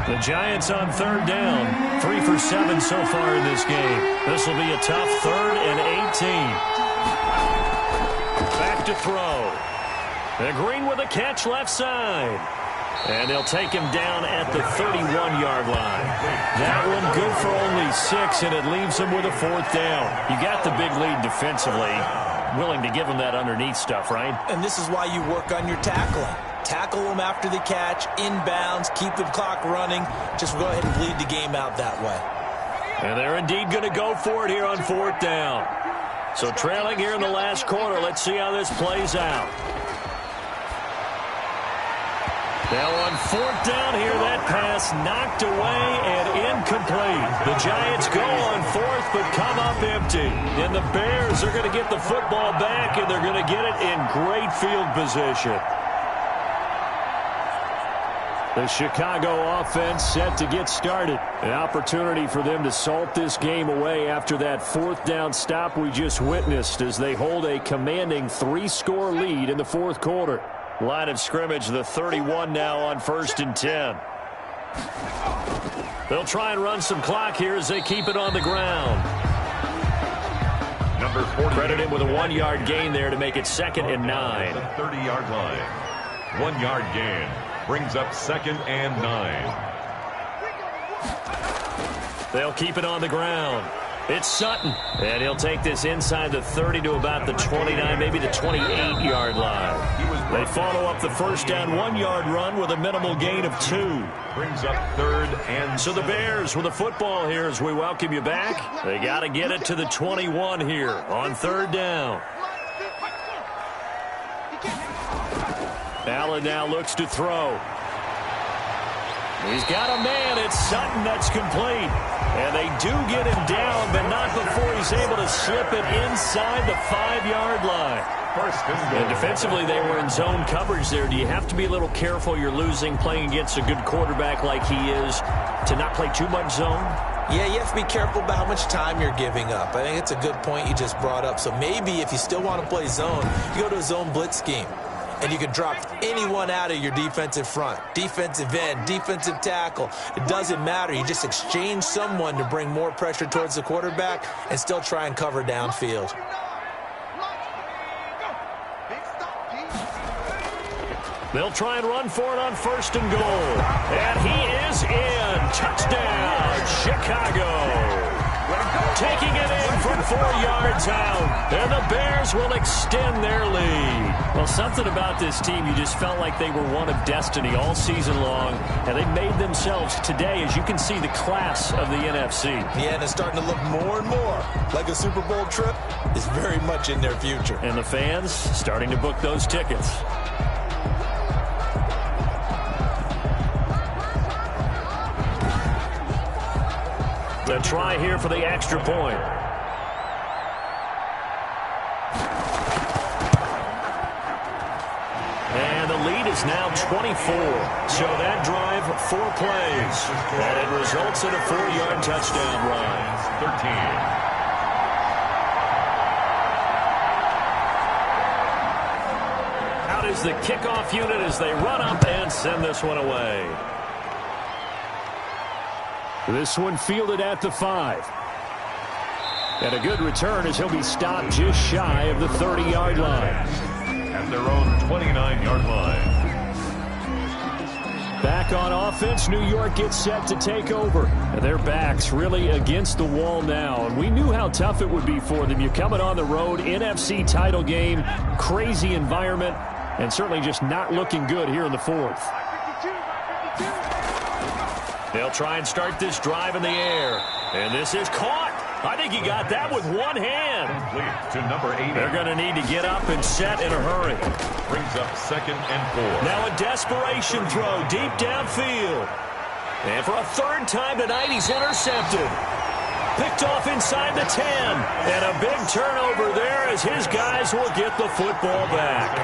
The Giants on third down, 3 for 7 so far in this game. This will be a tough 3rd and 18. Back to throw. And Green with a catch left side. And they'll take him down at the 31-yard line. That one good for only 6, and it leaves him with a 4th down. You got the big lead defensively. Willing to give him that underneath stuff, right? And this is why you work on your tackling. Tackle them after the catch, inbounds, keep the clock running. Just go ahead and bleed the game out that way. And they're indeed going to go for it here on 4th down. So trailing here in the last quarter, let's see how this plays out. Now on 4th down here, that pass knocked away and incomplete. The Giants go on 4th but come up empty. And the Bears are going to get the football back, and they're going to get it in great field position. The Chicago offense set to get started. An opportunity for them to salt this game away after that 4th down stop we just witnessed as they hold a commanding 3-score lead in the 4th quarter. Line of scrimmage, the 31 now on 1st and 10. They'll try and run some clock here as they keep it on the ground. Number 40. Credit him with a 1-yard gain there to make it 2nd and 9. The 30-yard line. 1-yard gain brings up 2nd and 9. They'll keep it on the ground. It's Sutton, and he'll take this inside the 30 to about the 29, maybe the 28-yard line. They follow up the first down 1-yard run with a minimal gain of 2. Brings up 3rd and So the Bears with the football here as we welcome you back. They got to get it to the 21 here on 3rd down. Allen now looks to throw. He's got a man. It's Sutton that's complete. And they do get him down, but not before he's able to slip it inside the 5-yard line. And defensively, they were in zone coverage there. Do you have to be a little careful you're losing playing against a good quarterback like he is to not play too much zone? Yeah, you have to be careful about how much time you're giving up. I think it's a good point you just brought up. So maybe if you still want to play zone, you go to a zone blitz scheme. And you can drop anyone out of your defensive front. Defensive end, defensive tackle. It doesn't matter. You just exchange someone to bring more pressure towards the quarterback and still try and cover downfield. They'll try and run for it on 1st and goal. And he is in. Touchdown, Chicago. Taking it in from 4 yards out. And the Bears will extend their lead. Well, something about this team, you just felt like they were one of destiny all season long. And they made themselves today, as you can see, the class of the NFC. Yeah, and it's starting to look more and more like a Super Bowl trip is very much in their future. And the fans starting to book those tickets. The try here for the extra point. And the lead is now 24. So that drive, 4 plays. And it results in a 4-yard touchdown run. 13. Out is the kickoff unit as they run up and send this one away. This one fielded at the 5. And a good return as he'll be stopped just shy of the 30-yard line. At their own 29-yard line. Back on offense, New York gets set to take over. And their backs really against the wall now. And we knew how tough it would be for them. You're coming on the road, NFC title game, crazy environment, and certainly just not looking good here in the 4th. They'll try and start this drive in the air. And this is caught. I think he got that with one hand. Complete to number 80. They're going to need to get up and set in a hurry. Brings up 2nd and 4. Now a desperation throw deep downfield. And for a 3rd time tonight, he's intercepted. Picked off inside the 10. And a big turnover there as his guys will get the football back.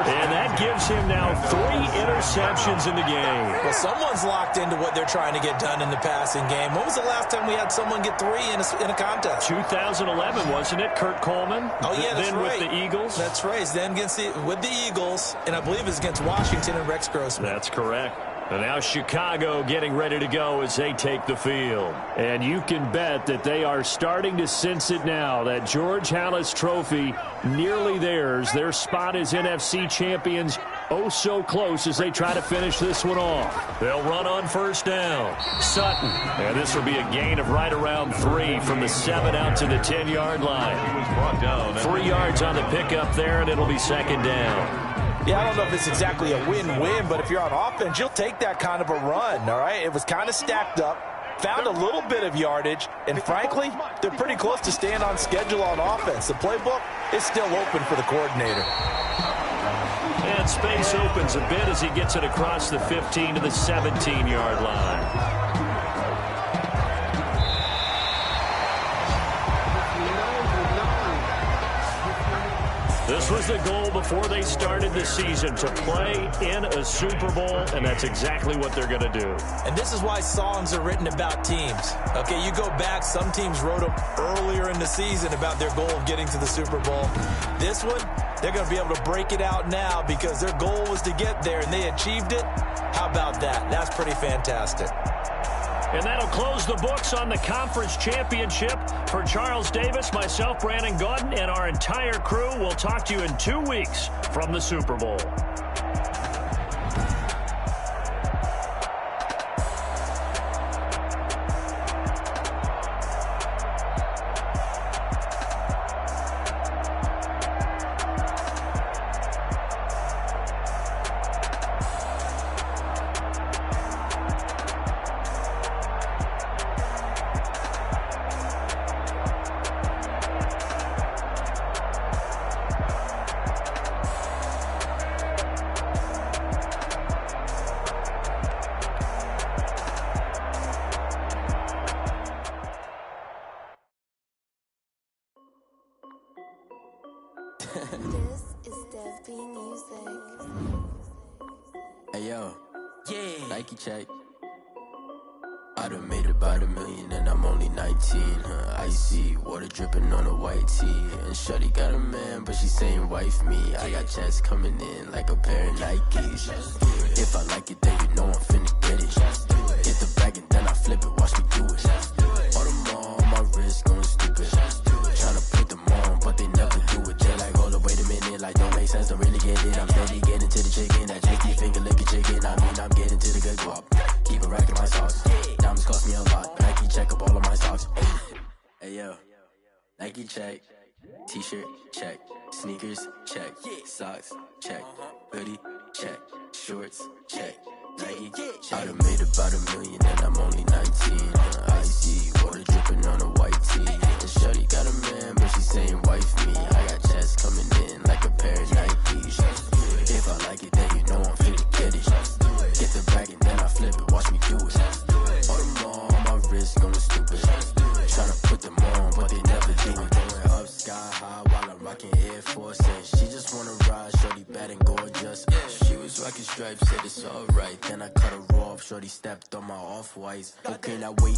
And that gives him now 3 interceptions in the game. Well, someone's locked into what they're trying to get done in the passing game. When was the last time we had someone get 3 in a contest? 2011, wasn't it? Kurt Coleman? Oh, yeah, that's then right. With the Eagles? That's right. Then with the Eagles, and I believe it's against Washington and Rex Grossman. That's correct. And now Chicago getting ready to go as they take the field. And you can bet that they are starting to sense it now. That George Halas trophy nearly theirs. Their spot as NFC champions oh so close as they try to finish this one off. They'll run on 1st down. Sutton. And this will be a gain of right around 3 from the 7 out to the 10-yard line. He was brought down. 3 yards on the pickup there, and it'll be 2nd down. Yeah, I don't know if it's exactly a win-win, but if you're on offense, you'll take that kind of a run, all right? It was kind of stacked up, found a little bit of yardage, and frankly, they're pretty close to staying on schedule on offense. The playbook is still open for the coordinator. And space opens a bit as he gets it across the 15 to the 17-yard line. This was the goal before they started the season, to play in a Super Bowl, and that's exactly what they're going to do. And this is why songs are written about teams. Okay, you go back, some teams wrote them earlier in the season about their goal of getting to the Super Bowl. This one, they're going to be able to break it out now because their goal was to get there, and they achieved it. How about that? That's pretty fantastic. And that'll close the books on the conference championship. For Charles Davis, myself, Brandon Gaudin, and our entire crew, we'll talk to you in 2 weeks from the Super Bowl. This is Dev B Music. Hey yo, yeah. Nike check. I done made about $1 million and I'm only 19. Icy water dripping on a white tee. And shorty got a man, but she saying wife me. I got checks coming in like a pair of Nikes. If I like it, then you know I'm finna get it. Hit the bag and then I flip it, watch me do it. All them on my wrist going stupid. Tryna put them on, but they never do it. They're like, hold up, wait a minute, like don't make sense, don't really get it. I'm steady getting to the chicken, that tasty finger licking chicken. I mean, I'm getting to the good guap. Keep it racking my sauce. Diamonds cost me a lot. Nike check up all of my socks. Hey yo, Nike check. T-shirt check. Sneakers check. Socks check. Hoodie check. Shorts check. Nike check. I done made about $1 million and I'm only 19. Icy water dripping on a white tee. And shorty got a man, but she saying wife me. I got checks coming in like a pair of Nikes. If I like it, then you know I'm finna get it. Get the bag and then I flip it, watch me do it. All them on my wrist going stupid. Tryna put them on, but they never do it. Going up sky high while I'm rocking Air Force. And she just wanna ride, shorty bad and gorgeous. She was rocking stripes, said it's alright. Then I cut her off, shorty stepped on my off-whites. Okay, now wait.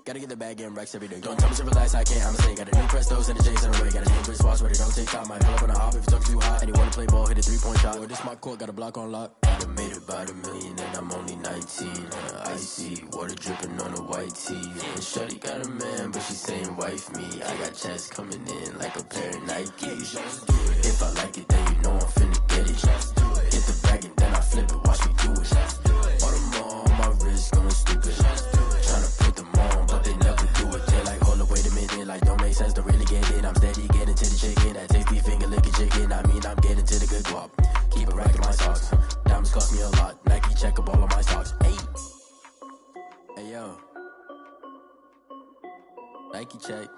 Gotta get the bag and racks every day. Don't tell me to relax, I can't, I'ma say. Got a new Prestos and a J's in the way. Got a new wristwatch, but it don't take time. Might pull up on a hop if it's talking too hot. And you wanna play ball, hit a 3-point shot. Well, this my court, got a block on lock. I done made about $1 million and I'm only 19. Icy water dripping on a white tee. And shorty got a man, but she saying wife me. I got checks coming in like a pair of Nikes. If I like it, then you know I'm finna get it. Hit the bag and then I flip it, watch me do it. All them on my wrist going stupid. Tryna put them on, but they never do it. They're like, hold up, wait a minute, like don't make sense, don't really get it. I'm steady getting to the chicken, that tasty finger licking chicken. I mean, I'm getting to the good guap. Keep it racking my socks. Diamonds cost me a lot. Nike check up all of my socks. Hey yo, Nike check.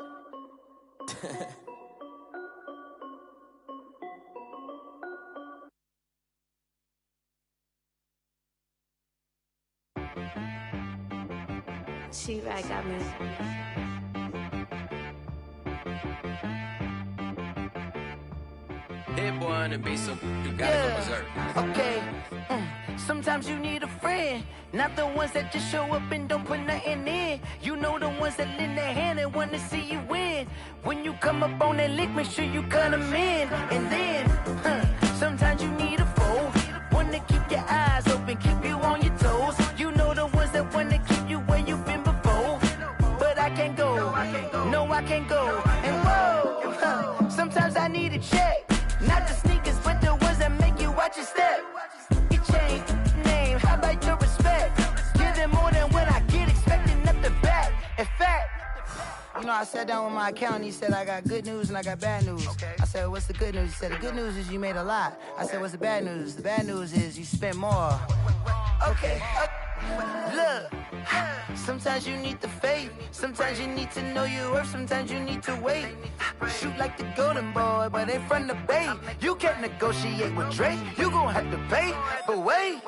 She-Rag got me. Hit boy on the beat, so you gotta go berserk. Okay. Sometimes you need a friend, not the ones that just show up and don't put nothing in. You know the ones that lend their hand and want to see you win. When you come up on that lick, make sure you cut them in. And then, sometimes you need a foe, one to keep your eyes open, keep you on your toes. You know the ones that want to keep you where you've been before. But I can't go, no I can't go. And whoa, sometimes I need a check, not the sneakers, but the ones that make you watch your step. Your chain, name, how about your respect? Give them more than what I get, expecting nothing back. In fact, you know, I sat down with my accountant, he said, I got good news and I got bad news. I said, what's the good news? He said, the good news is you made a lot. I said, what's the bad news? The bad news is you spent more. Okay, look, sometimes you need the faith, sometimes you need to know your worth, sometimes you need to wait. Shoot like the golden boy, but in front of Bay. You can't negotiate with Drake, you gon' have to pay. But wait,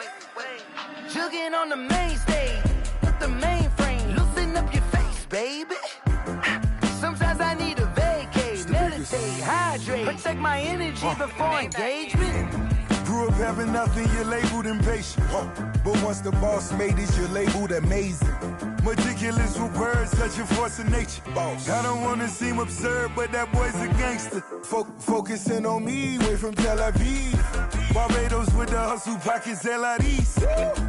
jugging on the main stage, with the mainframe, loosen up your face, baby. Sometimes I need a vacate, meditate, hydrate, protect my energy before engagement. Grew up having nothing, you're labeled impatient. But once the boss made it, you're labeled amazing. Meticulous with words, such a force of nature. I don't wanna seem absurd, but that boy's a gangster. Focusing on me, way from Tel Aviv. Barbados with the hustle pockets, LIDs.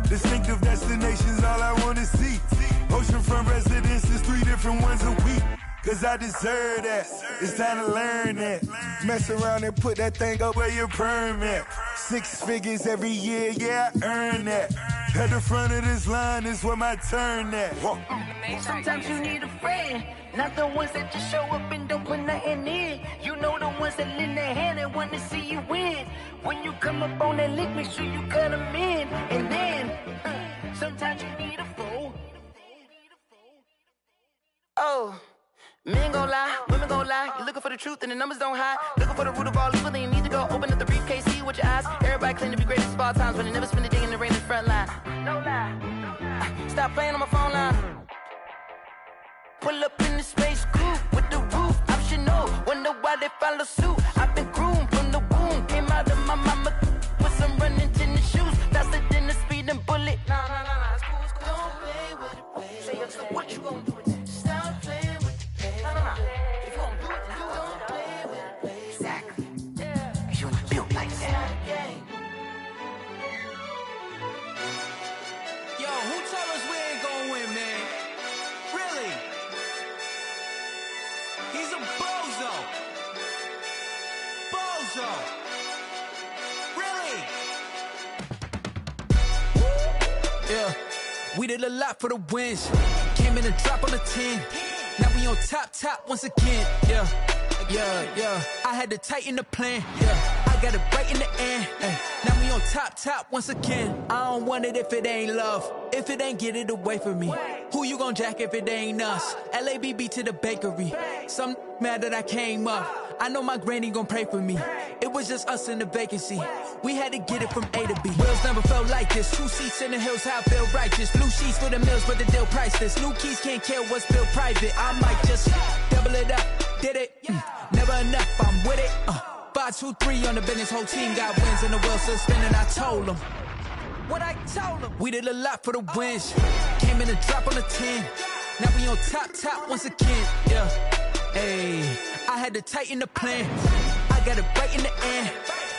Distinctive destinations, all I wanna see. Oceanfront residences, 3 different ones a week. Cause I deserve that, it's time to learn that. Mess around and put that thing up where your permit. 6 figures every year, yeah, I earn that. At the front of this line is where my turn at. Sometimes you need a friend, not the ones that just show up and don't put nothing in. You know the ones that lend their hand and want to see you win. When you come up on that lick, make sure you cut them in. And then, sometimes you need a foe. Oh. Men gon' lie, women gon' lie. You're looking for the truth and the numbers don't hide. Looking for the root of all evil, then you need to go open up the briefcase, see with your eyes. Everybody claim to be greatest of all times, but they never spend a day in the rain in the front line. No lie. Stop playing on my phone line. Pull up in the space coupe with the roof optional. Wonder why they follow suit. I've been groomed my mama with some running tennis shoes, faster than the speeding bullet. Nah, it's cool, it's cool. Don't play with it, play. Say so what you gonna do with it? Stop playing with it, play. Nah. If you gonna do it, then don't play with it, play. Exactly. Yeah. Cause you ain't built like that. Yo, who told us we ain't gonna win, man? Really? He's a bozo. Bozo. Really? Yeah, we did a lot for the wins. Came in and drop on the 10. Now we on top once again. Yeah. I had to tighten the plan. Yeah, I got it right in the end. Ay. Now we on top once again. I don't want it if it ain't love. If it ain't, get it away from me. Who you gon' jack if it ain't us? LABB to the bakery. Some mad that I came up. I know my granny gon' pray for me. It was just us in the vacancy. We had to get it from A to B. Wheels never felt like this. 2 seats in the hills, how I feel righteous. Blue sheets for the mills, but the deal priceless. New keys can't kill what's built private. I might just double it up. Did it? Never enough, I'm with it. 5, 2, 3 on the business. Whole team got wins and the wheels still spinning. I told them what I told them. We did a lot for the wins. Came in and drop on the 10. Now we on top once again. Yeah. Hey, I had to tighten the plan. I got it right in the end.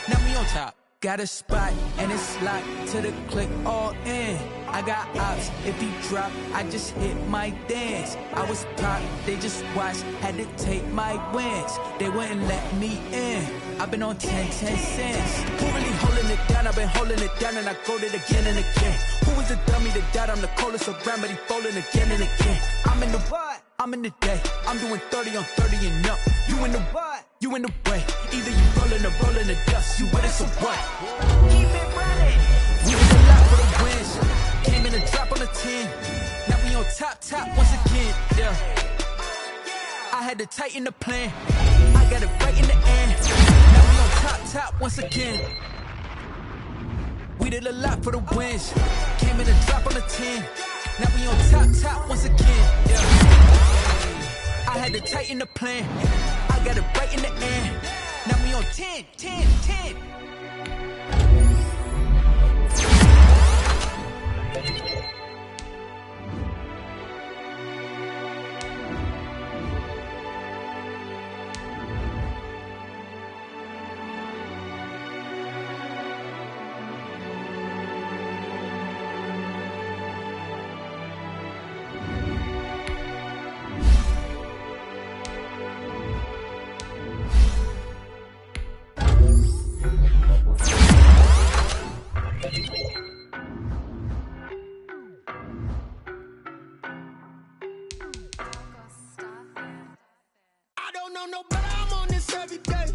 Now we on top. Got a spot and it's locked to the click all in. I got ops, if he drop, I just hit my dance. I was pop, they just watched, had to take my wins. They wouldn't let me in. I've been on 10 cents. Who really holding it down? I've been holding it down and I go it again and again. Who was the dummy that died? I'm the coldest around, but he falling again and again. I'm in the what? I'm in the day. I'm doing 30 on 30 and up. You in the what? You in the way. Either you rolling or rolling the dust. You with it, so what? Keep it running. We did a lot for the wins. Came in and drop on the 10. Now we on top once again. Yeah. I had to tighten the plan. I got it right in the end. Now we on top once again. We did a lot for the wins. Came in and drop on the 10. Now we on top once again. Yeah. I had to tighten the plan. I got it right in the end. Now we on 10. No, but I'm on this every day.